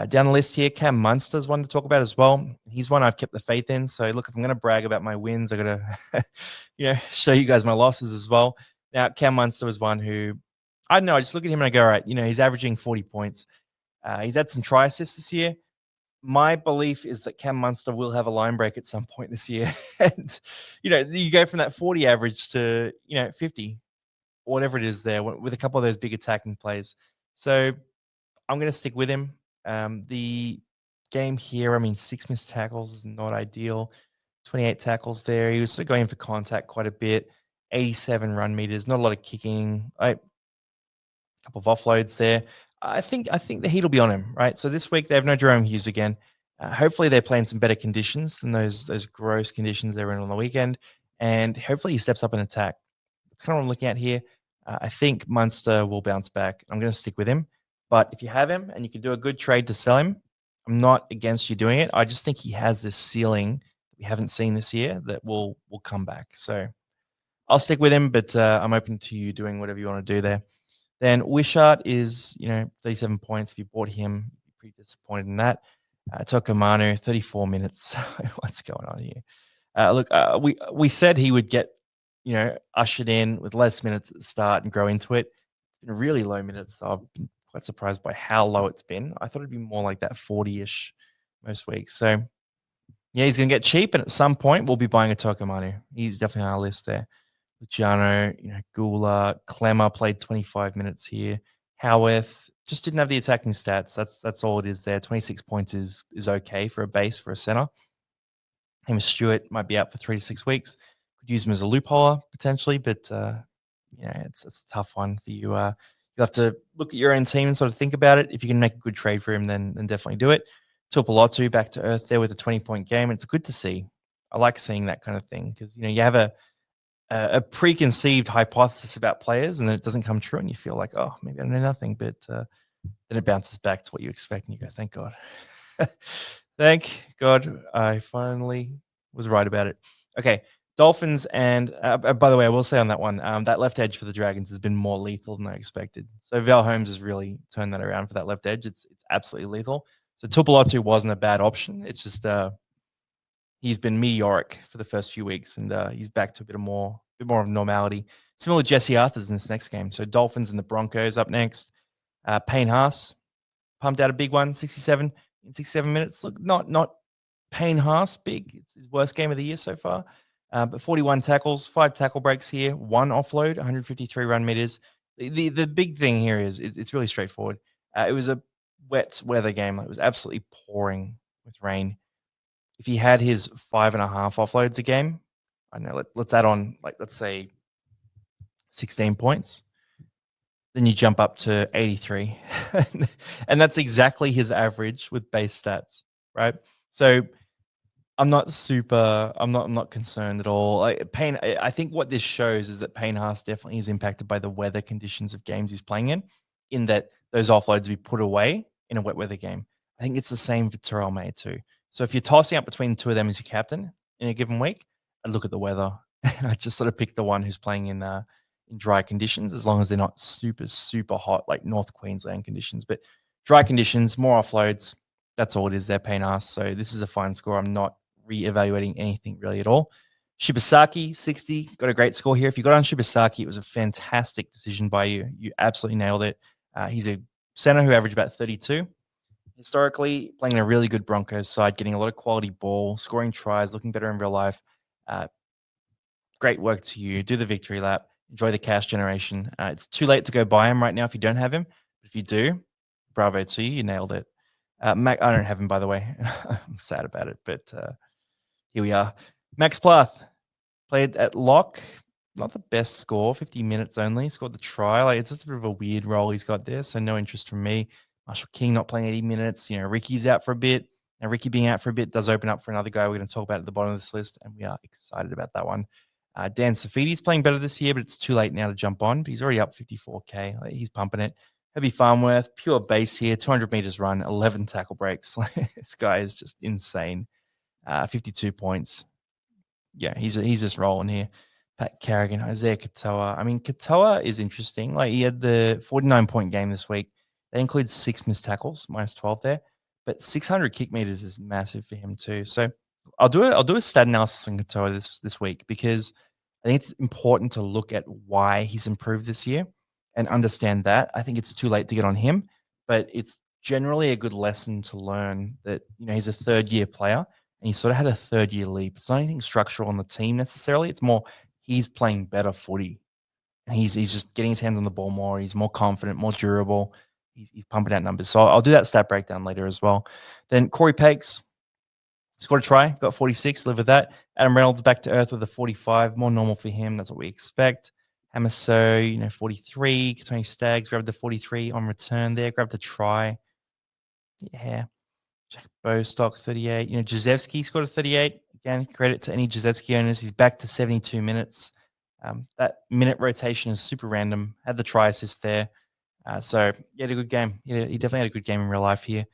Down the list here, Cam Munster's one to talk about as well. He's one I've kept the faith in. So look, if I'm going to brag about my wins, I got to, show you guys my losses as well. Now, Cam Munster was one who, I don't know, I just look at him and I go, all right, he's averaging 40 points. He's had some try assists this year. My belief is that Cam Munster will have a line break at some point this year. And, you go from that 40 average to, 50, or whatever it is there with a couple of those big attacking plays. So I'm going to stick with him. The game here, 6 missed tackles is not ideal. 28 tackles there. He was sort of going for contact quite a bit. 87 run meters, not a lot of kicking. A couple of offloads there. I think the heat will be on him, right? So this week they have no Jerome Hughes again. Hopefully they're playing some better conditions than those gross conditions they were in on the weekend, and hopefully he steps up and attack. That's kind of what I'm looking at here. I think Munster will bounce back. I'm going to stick with him, but if you have him and you can do a good trade to sell him, I'm not against you doing it. I just think he has this ceiling we haven't seen this year that will come back. So I'll stick with him, but I'm open to you doing whatever you want to do there. Then Wishart is, 37 points. If you bought him, you'd be pretty disappointed in that. Tokomanu, 34 minutes. What's going on here? We said he would get, ushered in with less minutes at the start and grow into it. It's been really low minutes. So I've been quite surprised by how low it's been. I thought it'd be more like that 40-ish most weeks. So yeah, he's going to get cheap, and at some point we'll be buying a Tokomanu. He's definitely on our list there. Luciano, Gula, Clemmer played 25 minutes here. Howarth just didn't have the attacking stats. That's all it is there. 26 points is okay for a base for a center. Hamish Stewart might be out for 3 to 6 weeks. Could use him as a loopholer potentially, but it's a tough one for you. You'll have to look at your own team and sort of think about it. If you can make a good trade for him, then definitely do it. Tuipulotu back to earth there with a 20-point game. It's good to see. I like seeing that kind of thing because you have a preconceived hypothesis about players, and then it doesn't come true, and you feel like, oh, maybe I know nothing, but then it bounces back to what you expect, and you go, thank God. Thank God I finally was right about it. Okay, Dolphins, and by the way, I will say on that one, that left edge for the Dragons has been more lethal than I expected. So Val Holmes has really turned that around for that left edge. It's absolutely lethal. So Tuipulotu wasn't a bad option. It's just he's been meteoric for the first few weeks, and he's back to a bit more of normality. Similar to Jesse Arthurs in this next game. So Dolphins and the Broncos up next. Payne Haas pumped out a big one, 67 in 67 minutes. Look, not Payne Haas big. It's his worst game of the year so far. But 41 tackles, 5 tackle breaks here, 1 offload, 153 run meters. The big thing here is it's really straightforward. It was a wet weather game. It was absolutely pouring with rain. If he had his 5.5 offloads a game, I don't know, let's add on, like, let's say 16 points. Then you jump up to 83. And that's exactly his average with base stats, right? So I'm not concerned at all. I think what this shows is that Payne Haas definitely is impacted by the weather conditions of games he's playing in that those offloads be put away in a wet weather game. I think it's the same for Terrell May too. So if you're tossing up between the two of them as your captain in a given week, I'd look at the weather. I just sort of pick the one who's playing in dry conditions, as long as they're not super, super hot, like North Queensland conditions. But dry conditions, more offloads. That's all it is. They're Payne Haas. So this is a fine score. I'm not re-evaluating anything really at all. Shibasaki, 60, got a great score here. If you got on Shibasaki, it was a fantastic decision by you. You absolutely nailed it. He's a center who averaged about 32. Historically, playing in a really good Broncos side, getting a lot of quality ball, scoring tries, looking better in real life. Great work to you. Do the victory lap. Enjoy the cash generation. It's too late to go buy him right now if you don't have him. But if you do, bravo to you. You nailed it. Mac, I don't have him, by the way. I'm sad about it, but here we are. Max Plath played at lock. Not the best score, 50 minutes only. Scored the try. Like, it's just a bit of a weird role he's got there, so no interest from me. Marshall King not playing 80 minutes. Ricky's out for a bit. Now, Ricky being out for a bit does open up for another guy we're going to talk about at the bottom of this list, and we are excited about that one. Dan Safidi's playing better this year, but it's too late now to jump on. But he's already up 54K. Like, he's pumping it. Herbie Farmworth, pure base here, 200 meters run, 11 tackle breaks. This guy is just insane. 52 points. Yeah, he's just rolling here. Pat Carrigan, Isaiah Katoa. I mean, Katoa is interesting. Like, he had the 49-point game this week. That includes 6 missed tackles, minus 12 there. But 600 kick meters is massive for him too. So I'll do a stat analysis on Katoa this week, because I think it's important to look at why he's improved this year and understand that. I think it's too late to get on him, but it's generally a good lesson to learn that he's a third-year player, and he sort of had a third-year leap. It's not anything structural on the team necessarily. It's more he's playing better footy, and he's just getting his hands on the ball more. He's more confident, more durable. He's pumping out numbers. So I'll do that stat breakdown later as well. Then Corey Pakes scored a try, got 46, live with that. Adam Reynolds back to earth with a 45, more normal for him. That's what we expect. Hamaso, 43. Tony Staggs grabbed the 43 on return there, grabbed the try. Yeah. Jack Bostock, 38. Jezewski scored a 38. Again, credit to any Jezewski owners. He's back to 72 minutes. That minute rotation is super random. Had the try assist there. So he had a good game. He definitely had a good game in real life here.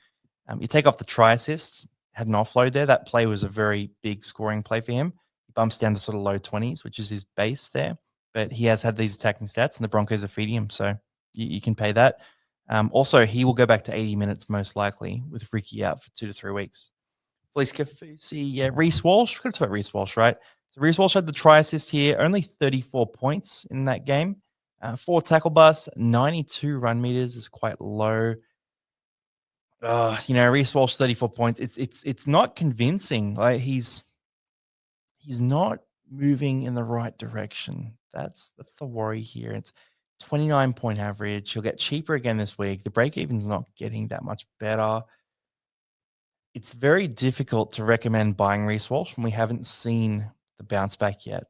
You take off the try assist, had an offload there. That play was a very big scoring play for him. He bumps down to sort of low 20s, which is his base there. But he has had these attacking stats, and the Broncos are feeding him. So you can pay that. Also, he will go back to 80 minutes most likely with Ricky out for 2 to 3 weeks. Felice Kafusi, yeah, Reece Walsh. We're going to talk about Reece Walsh, right? So Reece Walsh had the try assist here, only 34 points in that game. 4 tackle busts, 92 run meters is quite low. Reece Walsh 34 points. It's not convincing. Like he's not moving in the right direction. That's the worry here. It's 29-point average. He'll get cheaper again this week. The break even's not getting that much better. It's very difficult to recommend buying Reece Walsh when we haven't seen the bounce back yet.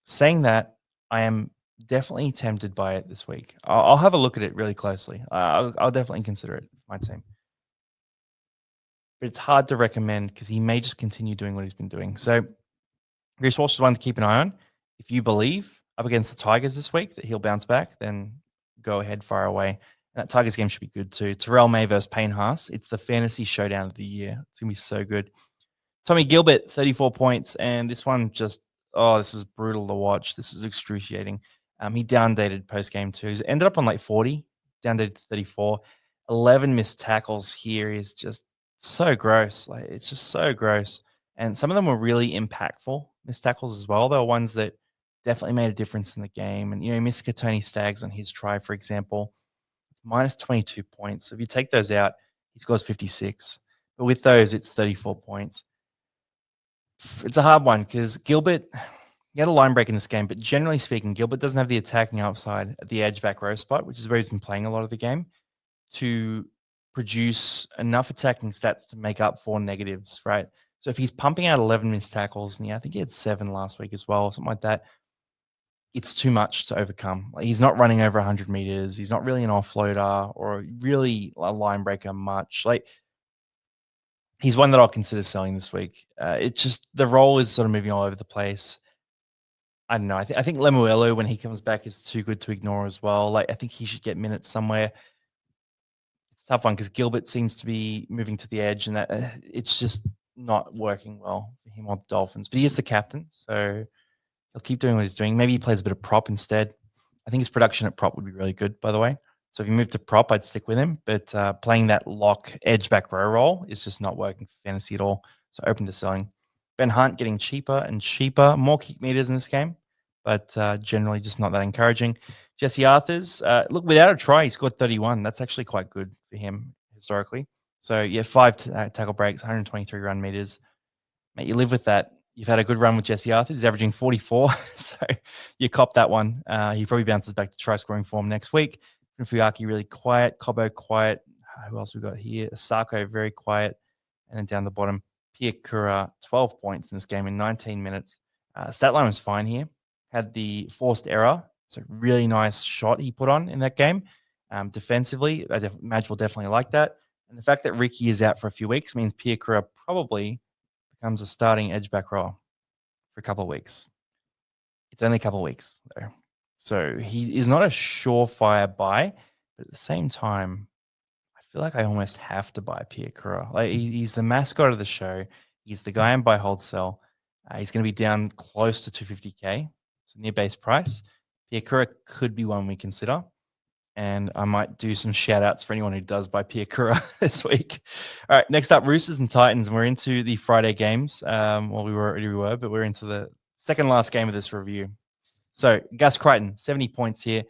Saying that, I am definitely tempted by it this week. I'll have a look at it really closely. I'll definitely consider it for my team. But it's hard to recommend because he may just continue doing what he's been doing. So Reece Walsh is one to keep an eye on. If you believe up against the Tigers this week that he'll bounce back, then go ahead, fire away. And that Tigers game should be good too. Terrell May versus Payne Haas. It's the fantasy showdown of the year. It's going to be so good. Tommy Gilbert, 34 points. And this one this was brutal to watch. This is excruciating. He downdated post game too. He ended up on like 40, downdated to 34. 11 missed tackles here is just so gross. Like it's just so gross. And some of them were really impactful missed tackles as well. They were ones that definitely made a difference in the game. And, he missed Tony Staggs on his try, for example. It's minus 22 points. So if you take those out, he scores 56. But with those, it's 34 points. It's a hard one because Gilbert, he had a line break in this game, but generally speaking, Gilbert doesn't have the attacking upside at the edge back row spot, which is where he's been playing a lot of the game, to produce enough attacking stats to make up for negatives, right? So if he's pumping out 11 missed tackles, and I think he had 7 last week as well, something like that, it's too much to overcome. Like he's not running over 100 meters. He's not really an offloader or really a line breaker much. Like he's one that I'll consider selling this week. It's just the role is sort of moving all over the place. I don't know. I think Lemuelu, when he comes back, is too good to ignore as well. Like I think he should get minutes somewhere. It's a tough one because Gilbert seems to be moving to the edge, and that it's just not working well for him or the Dolphins. But he is the captain, so he'll keep doing what he's doing. Maybe he plays a bit of prop instead. I think his production at prop would be really good, by the way. So if you move to prop, I'd stick with him. But playing that lock edge back row role is just not working for fantasy at all. So open to selling. Ben Hunt getting cheaper and cheaper. More kick meters in this game, but generally just not that encouraging. Jesse Arthurs, look, without a try, he scored 31. That's actually quite good for him historically. So yeah, 5 tackle breaks, 123 run meters. Mate, you live with that. You've had a good run with Jesse Arthurs. He's averaging 44, so you cop that one. He probably bounces back to try-scoring form next week. Fuyaki really quiet. Cobo quiet. Who else we got here? Sako very quiet. And then down the bottom, Pierre Kura, 12 points in this game in 19 minutes. Stat line was fine here. Had the forced error. So really nice shot he put on in that game. Defensively, Madge will definitely like that. And the fact that Ricky is out for a few weeks means Pierre Kura probably becomes a starting edge back row for a couple of weeks. It's only a couple of weeks, though. So he is not a surefire buy, but at the same time, I feel like I almost have to buy Pierre Kura. Like he's the mascot of the show. He's the guy in buy, hold, sell. He's going to be down close to 250K, so near base price. Pierre Kura could be one we consider. And I might do some shout outs for anyone who does buy Pierre Kura this week. All right, next up, Roosters and Titans. And we're into the Friday games. We were, but we're into the second last game of this review. So Gus Crichton, 70 points here.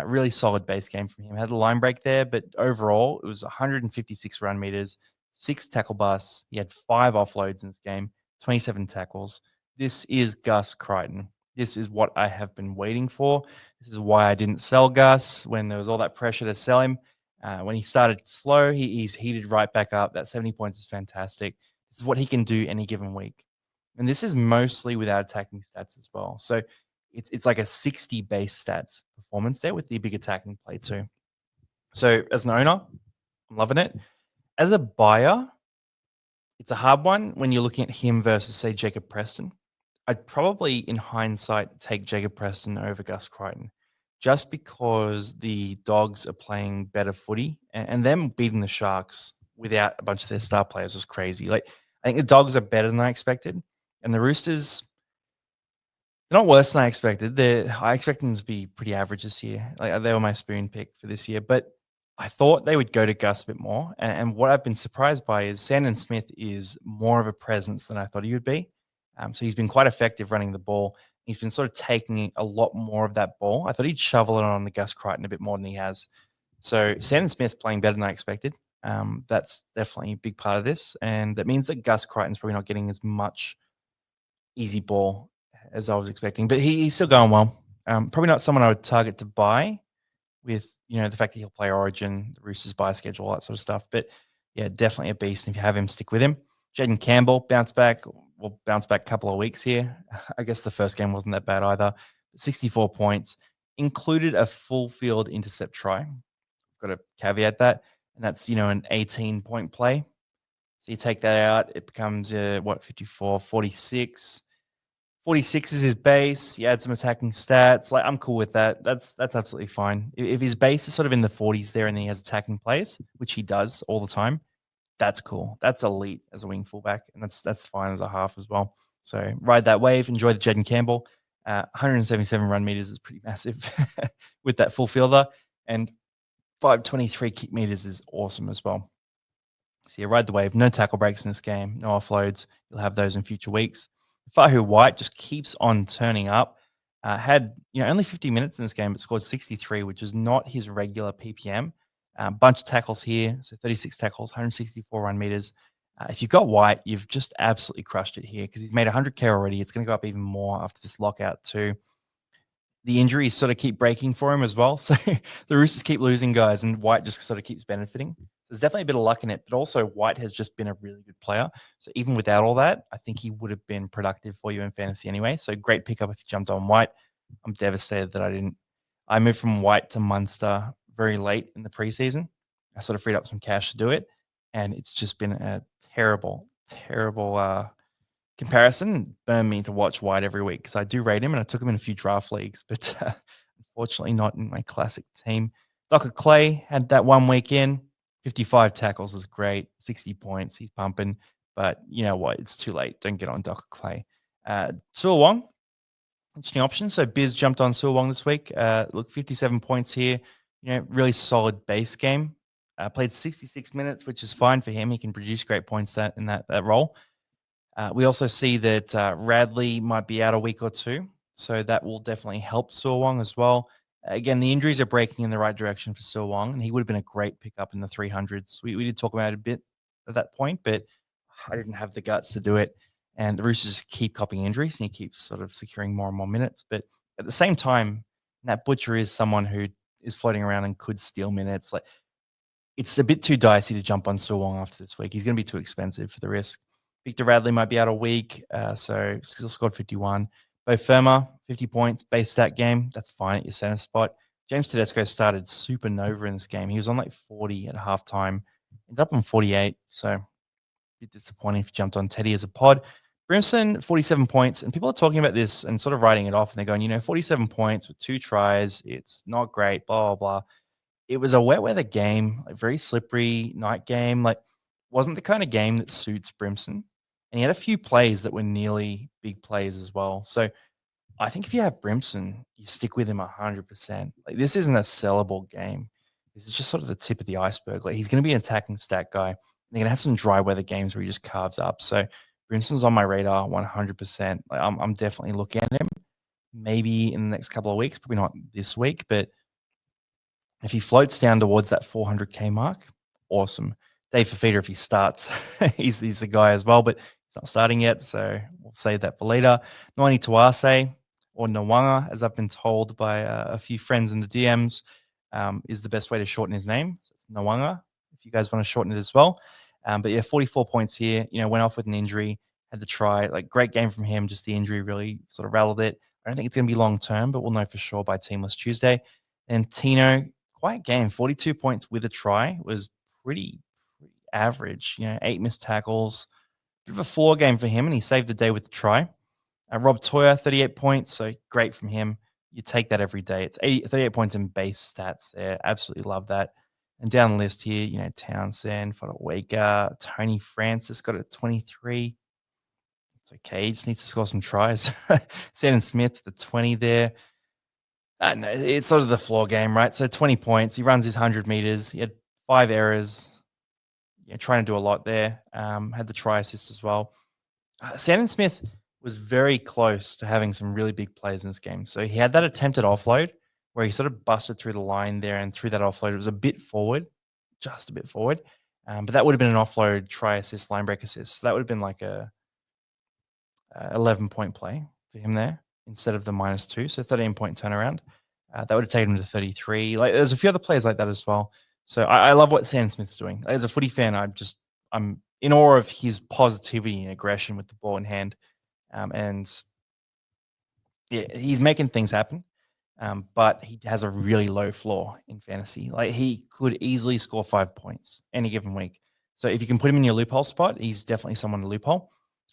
Really solid base game from him. Had a line break there, but overall, it was 156 run meters, 6 tackle busts. He had 5 offloads in this game, 27 tackles. This is Gus Crichton. This is what I have been waiting for. This is why I didn't sell Gus when there was all that pressure to sell him. When he started slow, he's heated right back up. That 70 points is fantastic. This is what he can do any given week. And this is mostly without attacking stats as well. So it's like a 60 base stats performance there with the big attacking play too. So as an owner, I'm loving it. As a buyer, it's a hard one when you're looking at him versus, say, Jacob Preston. I'd probably, in hindsight, take Jacob Preston over Gus Crichton just because the Dogs are playing better footy and them beating the Sharks without a bunch of their star players was crazy. Like, I think the Dogs are better than I expected, and the Roosters, they're not worse than I expected. I expect them to be pretty average this year. Like, they were my spoon pick for this year, but I thought they would go to Gus a bit more. And what I've been surprised by is Sandon Smith is more of a presence than I thought he would be. So he's been quite effective running the ball. He's been sort of taking a lot more of that ball. I thought he'd shovel it on the Gus Crichton a bit more than he has. So Sandon Smith playing better than I expected. That's definitely a big part of this. And that means that Gus Crichton's probably not getting as much easy ball as I was expecting. But he's still going well. Probably not someone I would target to buy with the fact that he'll play Origin, the Roosters buy schedule, all that sort of stuff. But yeah, definitely a beast. And if you have him, stick with him. Jaden Campbell bounce back. We'll bounce back a couple of weeks here. I guess the first game wasn't that bad either. 64 points, included a full field intercept try. Got to caveat that, and that's an 18-point play. So you take that out, it becomes 54, 46. 46 is his base. You add some attacking stats. Like, I'm cool with that. That's absolutely fine. If his base is sort of in the 40s there and he has attacking plays, which he does all the time, that's cool. That's elite as a wing fullback, and that's fine as a half as well. So ride that wave. Enjoy the Jaden Campbell. 177 run meters is pretty massive with that full fielder, and 523 kick meters is awesome as well. So yeah, ride the wave. No tackle breaks in this game. No offloads. You'll have those in future weeks. Fahu White just keeps on turning up. Had only 50 minutes in this game, but scored 63, which is not his regular PPM. Bunch of tackles here, so 36 tackles, 164 run meters. If you've got White, you've just absolutely crushed it here because he's made 100K already. It's going to go up even more after this lockout too. The injuries sort of keep breaking for him as well. So the Roosters keep losing guys and White just sort of keeps benefiting. There's definitely a bit of luck in it, but also White has just been a really good player. So even without all that, I think he would have been productive for you in fantasy anyway. So great pickup if you jumped on White. I'm devastated that I didn't. I moved from White to Munster very late in the preseason. I sort of freed up some cash to do it. And it's just been a terrible, terrible comparison. Burned me to watch White every week because I do rate him and I took him in a few draft leagues, but unfortunately not in my classic team. Docker Clay had that 1 week in. 55 tackles is great. 60 points. He's pumping. But you know what? It's too late. Don't get on Docker Clay. Suo Wong, interesting option. So Biz jumped on Suo Wong this week. Look, 57 points here. Really solid base game. Played 66 minutes, which is fine for him. He can produce great points in that role. We also see that Radley might be out a week or two, so that will definitely help Suo Wong as well. Again, the injuries are breaking in the right direction for Suo Wong, and he would have been a great pickup in the 300s. We did talk about it a bit at that point, but I didn't have the guts to do it. And the Roosters keep copying injuries, and he keeps sort of securing more and more minutes. But at the same time, Nat Butcher is someone who is floating around and could steal minutes. Like, it's a bit too dicey to jump on Suo Wong after this week. He's going to be too expensive for the risk. Victor Radley might be out a week, so still scored 51. Bo Firma, 50 points, base stat game. That's fine at your center spot. James Tedesco started supernova in this game. He was on like 40 at halftime, ended up on 48. So a bit disappointing if you jumped on Teddy as a pod. Brimson, 47 points. And people are talking about this and sort of writing it off. And they're going, 47 points with 2 tries. It's not great, blah, blah, blah. It was a wet weather game, like very slippery night game. Like, wasn't the kind of game that suits Brimson. And he had a few plays that were nearly big plays as well. So I think if you have Brimson, you stick with him 100%. Like, this isn't a sellable game. This is just sort of the tip of the iceberg. Like, he's going to be an attacking stat guy. They're going to have some dry weather games where he just carves up. So Brimson's on my radar 100%. Like, I'm definitely looking at him. Maybe in the next couple of weeks, probably not this week, but if he floats down towards that 400K mark, awesome. Dave Fafita, if he starts, he's the guy as well, but he's not starting yet, so we'll save that for later. Noani Tuase, or Nwanga, as I've been told by a few friends in the DMs, is the best way to shorten his name. So it's Nwanga, if you guys want to shorten it as well. But yeah, 44 points here. Went off with an injury, had the try. Like, great game from him. Just the injury really sort of rattled it. I don't think it's going to be long term, but we'll know for sure by Teamless Tuesday. And Tino, quiet game, 42 points with a try, was pretty average. 8 missed tackles. Bit of a floor game for him, and he saved the day with the try. Rob Toyer, 38 points, so great from him. You take that every day. It's 38 points in base stats there. Absolutely love that. And down the list here, Townsend, Fodawaker, Tony Francis got a 23. It's okay. He just needs to score some tries. Sandon Smith, the 20 there. No, it's sort of the floor game, right? So 20 points. He runs his 100 meters. He had 5 errors. Trying to do a lot there. Had the try assist as well. Sandon Smith was very close to having some really big plays in this game. So he had that attempted offload where he sort of busted through the line there, and through that offload, it was a bit forward, just a bit forward. But that would have been an offload, try assist, line break assist. So that would have been like a 11-point play for him there instead of the -2. So 13-point turnaround. That would have taken him to 33. Like there's a few other players like that as well. So I love what Sandon Smith's doing. As a footy fan, I'm in awe of his positivity and aggression with the ball in hand. And yeah, he's making things happen. But he has a really low floor in fantasy. Like he could easily score 5 points any given week. So if you can put him in your loophole spot, he's definitely someone to loophole.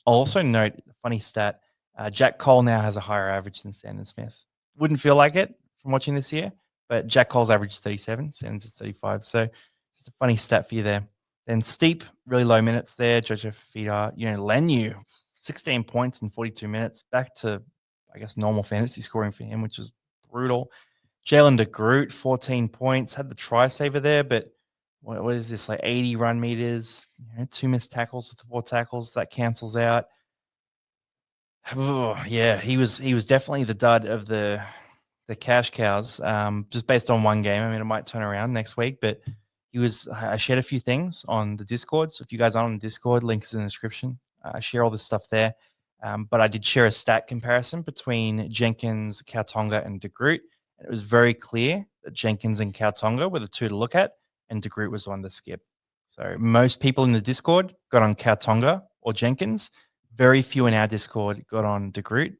I'll also note a funny stat. Jack Cole now has a higher average than Sandon Smith. Wouldn't feel like it from watching this year, but Jack Cole's average is 37, Sandon's is 35. So just a funny stat for you there. Then Steep, really low minutes there. Jojo Fida, Lenu, 16 points in 42 minutes, back to, I guess, normal fantasy scoring for him, which is brutal. Jalen DeGroot, 14 points, had the try saver there, but what is this, like 80 run meters, 2 missed tackles with the 4 tackles, that cancels out. Oh, yeah, he was definitely the dud of the cash cows, just based on one game. I mean, it might turn around next week, but I shared a few things on the Discord. So if you guys aren't on the Discord, links in the description. I share all this stuff there. But I did share a stat comparison between Jenkins, Kautonga, and DeGroot. It was very clear that Jenkins and Kautonga were the two to look at, and DeGroot was the one to skip. So most people in the Discord got on Kautonga or Jenkins. Very few in our Discord got on DeGroot.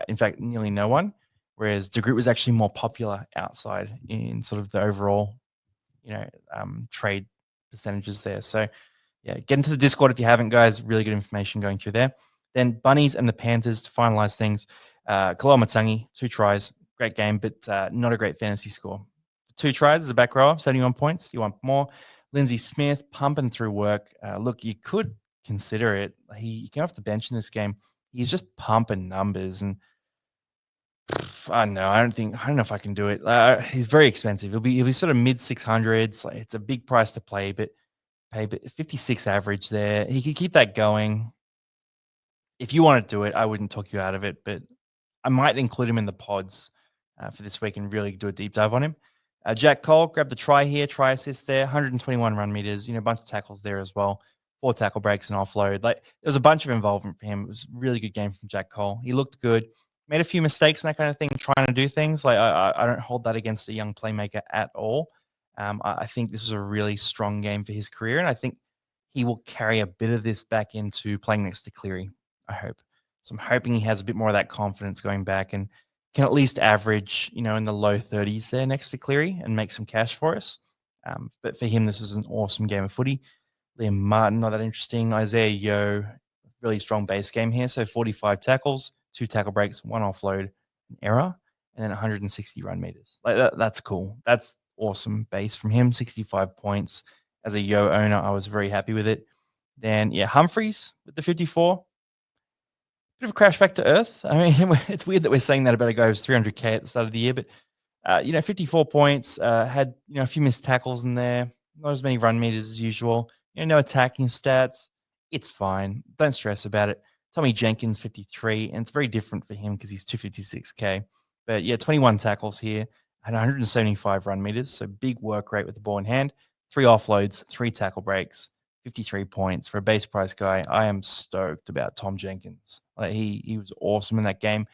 In fact, nearly no one. Whereas DeGroot was actually more popular outside in sort of the overall, trade percentages there. So, yeah, get into the Discord if you haven't, guys. Really good information going through there. Then Bunnies and the Panthers to finalize things. Kaloa Matangi, 2 tries, great game, but not a great fantasy score. 2 tries as a back rower, 71 points. You want more? Lindsay Smith pumping through work. Look, you could consider it. He came off the bench in this game. He's just pumping numbers, and I don't know. I don't know if I can do it. He's very expensive. He'll be sort of mid 600s. Like, it's a big price to play, but 56 average there. He could keep that going. If you want to do it, I wouldn't talk you out of it, but I might include him in the pods for this week and really do a deep dive on him. Jack Cole grabbed the try here, try assist there, 121 run meters, a bunch of tackles there as well, 4 tackle breaks and offload. Like there was a bunch of involvement for him. It was a really good game from Jack Cole. He looked good, made a few mistakes and that kind of thing, trying to do things. Like I don't hold that against a young playmaker at all. I think this was a really strong game for his career, and I think he will carry a bit of this back into playing next to Cleary. I hope. So I'm hoping he has a bit more of that confidence going back and can at least average, in the low 30s there next to Cleary and make some cash for us. But for him, this was an awesome game of footy. Liam Martin, not that interesting. Isaiah Yeo, really strong base game here. So 45 tackles, 2 tackle breaks, 1 offload, an error, and then 160 run meters. Like that's cool. That's awesome base from him. 65 points. As a Yo owner, I was very happy with it. Then, Humphreys with the 54. Bit of a crash back to earth. I mean, it's weird that we're saying that about a guy who's 300K at the start of the year, but 54 points, had a few missed tackles in there, not as many run meters as usual. No attacking stats. It's fine. Don't stress about it. Tommy Jenkins 53, and it's very different for him because he's 256K. But 21 tackles here, and 175 run meters, so big work rate with the ball in hand. 3 offloads, 3 tackle breaks. 53 points for a base price guy. I am stoked about Tom Jenkins. Like he was awesome in that game.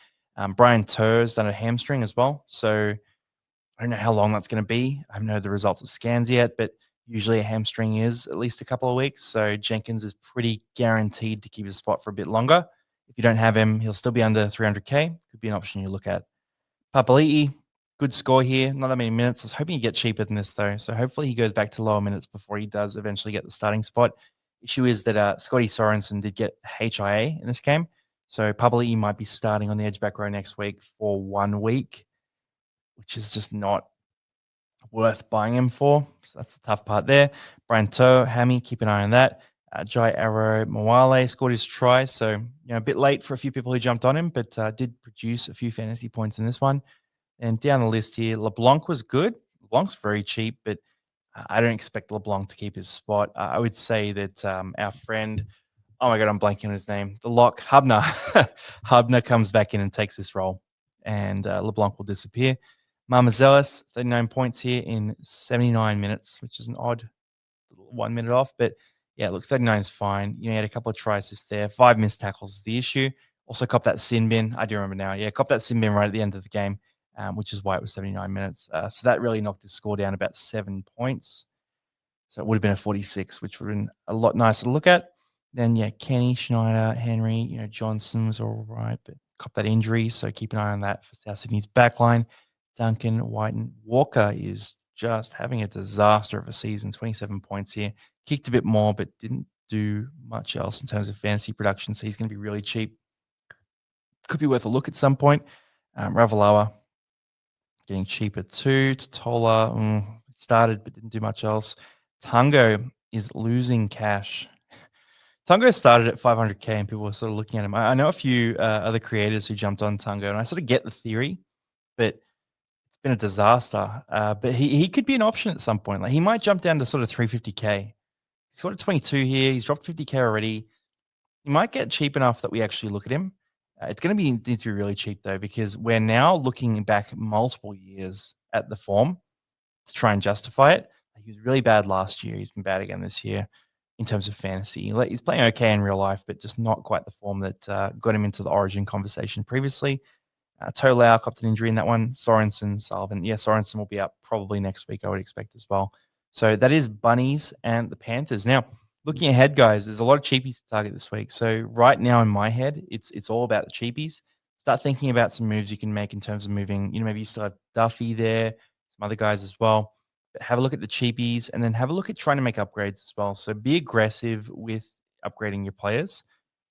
Brian Turr's done a hamstring as well. So I don't know how long that's going to be. I haven't heard the results of scans yet, but usually a hamstring is at least a couple of weeks. So Jenkins is pretty guaranteed to keep his spot for a bit longer. If you don't have him, he'll still be under 300K. Could be an option you look at. Papali'i, good score here. Not that many minutes. I was hoping he'd get cheaper than this, though. So hopefully he goes back to lower minutes before he does eventually get the starting spot. Issue is that Scotty Sorensen did get HIA in this game. So Papali'i might be starting on the edge back row next week for 1 week, which is just not worth buying him for. So that's the tough part there. Brian Toe, Hammy, keep an eye on that. Jai Arrow Mawale scored his try. So, a bit late for a few people who jumped on him, but did produce a few fantasy points in this one. And down the list here, LeBlanc was good. LeBlanc's very cheap, but I don't expect LeBlanc to keep his spot. I would say that our friend, oh my God, I'm blanking on his name, the lock, Hubner. Hubner comes back in and takes this role, and LeBlanc will disappear. Marmazelis, 39 points here in 79 minutes, which is an odd 1 minute off. But yeah, look, 39 is fine. You know, he had a couple of tries just there. 5 missed tackles is the issue. Also, cop that sin bin. I do remember now. Yeah, cop that sin bin right at the end of the game, which is why it was 79 minutes. So that really knocked his score down about 7 points. So it would have been a 46, which would have been a lot nicer to look at. Then, yeah, Kenny, Schneider, Henry, you know, Johnson was all right, but cop that injury. So keep an eye on that for South Sydney's backline. Duncan, White, and Walker is just having a disaster of a season. 27 points here. Kicked a bit more, but didn't do much else in terms of fantasy production. So he's going to be really cheap. Could be worth a look at some point. Ravalawa getting cheaper too. Totola started but didn't do much else. Tungo is losing cash. Tungo started at 500k and people were sort of looking at him. I know a few other creators who jumped on Tungo, and I sort of get the theory, but it's been a disaster. But he could be an option at some point. Like he might jump down to sort of 350k. He's got a 22 here. He's dropped 50k already. He might get cheap enough that we actually look at him. It's going to need to be really cheap though, because we're now looking back multiple years at the form to try and justify it. He was really bad last year. He's been bad again this year in terms of fantasy. He's playing okay in real life, but just not quite the form that got him into the Origin conversation previously. Tolau copped an injury in that one. Sorensen, Sullivan. Yeah, Sorensen will be up probably next week, I would expect as well. So that is Bunnies and the Panthers. Now, looking ahead, guys, there's a lot of cheapies to target this week. So right now in my head, it's all about the cheapies. Start thinking about some moves you can make in terms of moving. You know, maybe you still have Duffy there, some other guys as well. But have a look at the cheapies and then have a look at trying to make upgrades as well. So be aggressive with upgrading your players.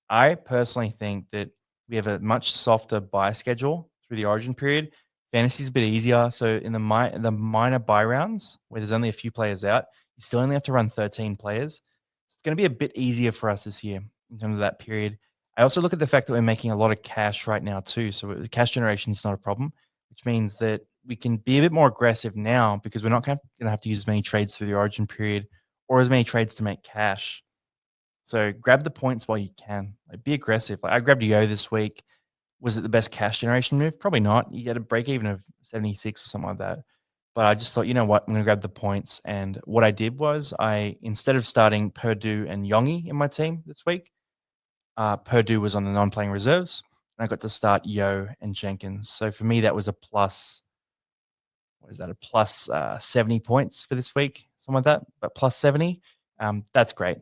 I personally think that we have a much softer buy schedule through the Origin period. Fantasy's a bit easier. So in the minor buy rounds, where there's only a few players out, you still only have to run 13 players. It's going to be a bit easier for us this year in terms of that period. I also look at the fact that we're making a lot of cash right now too. So the cash generation is not a problem, which means that we can be a bit more aggressive now because we're not going to have to use as many trades through the Origin period or as many trades to make cash. So grab the points while you can. Like be aggressive. Like I grabbed Yo this week. Was it the best cash generation move? Probably not. You get a break even of 76 or something like that. But I just thought, you know what, I'm going to grab the points. And what I did was instead of starting Purdue and Yongi in my team this week, Purdue was on the non-playing reserves. And I got to start Yo and Jenkins. So for me, that was a plus. What is that? A plus 70 points for this week, something like that. But plus 70, that's great.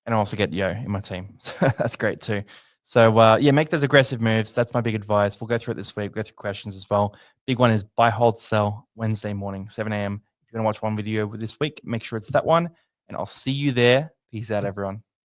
And I also get Yo in my team. So that's great too. So yeah, make those aggressive moves. That's my big advice. We'll go through it this week, go through questions as well. Big one is buy, hold, sell Wednesday morning, 7 a.m. If you're going to watch one video this week, make sure it's that one. And I'll see you there. Peace out, everyone.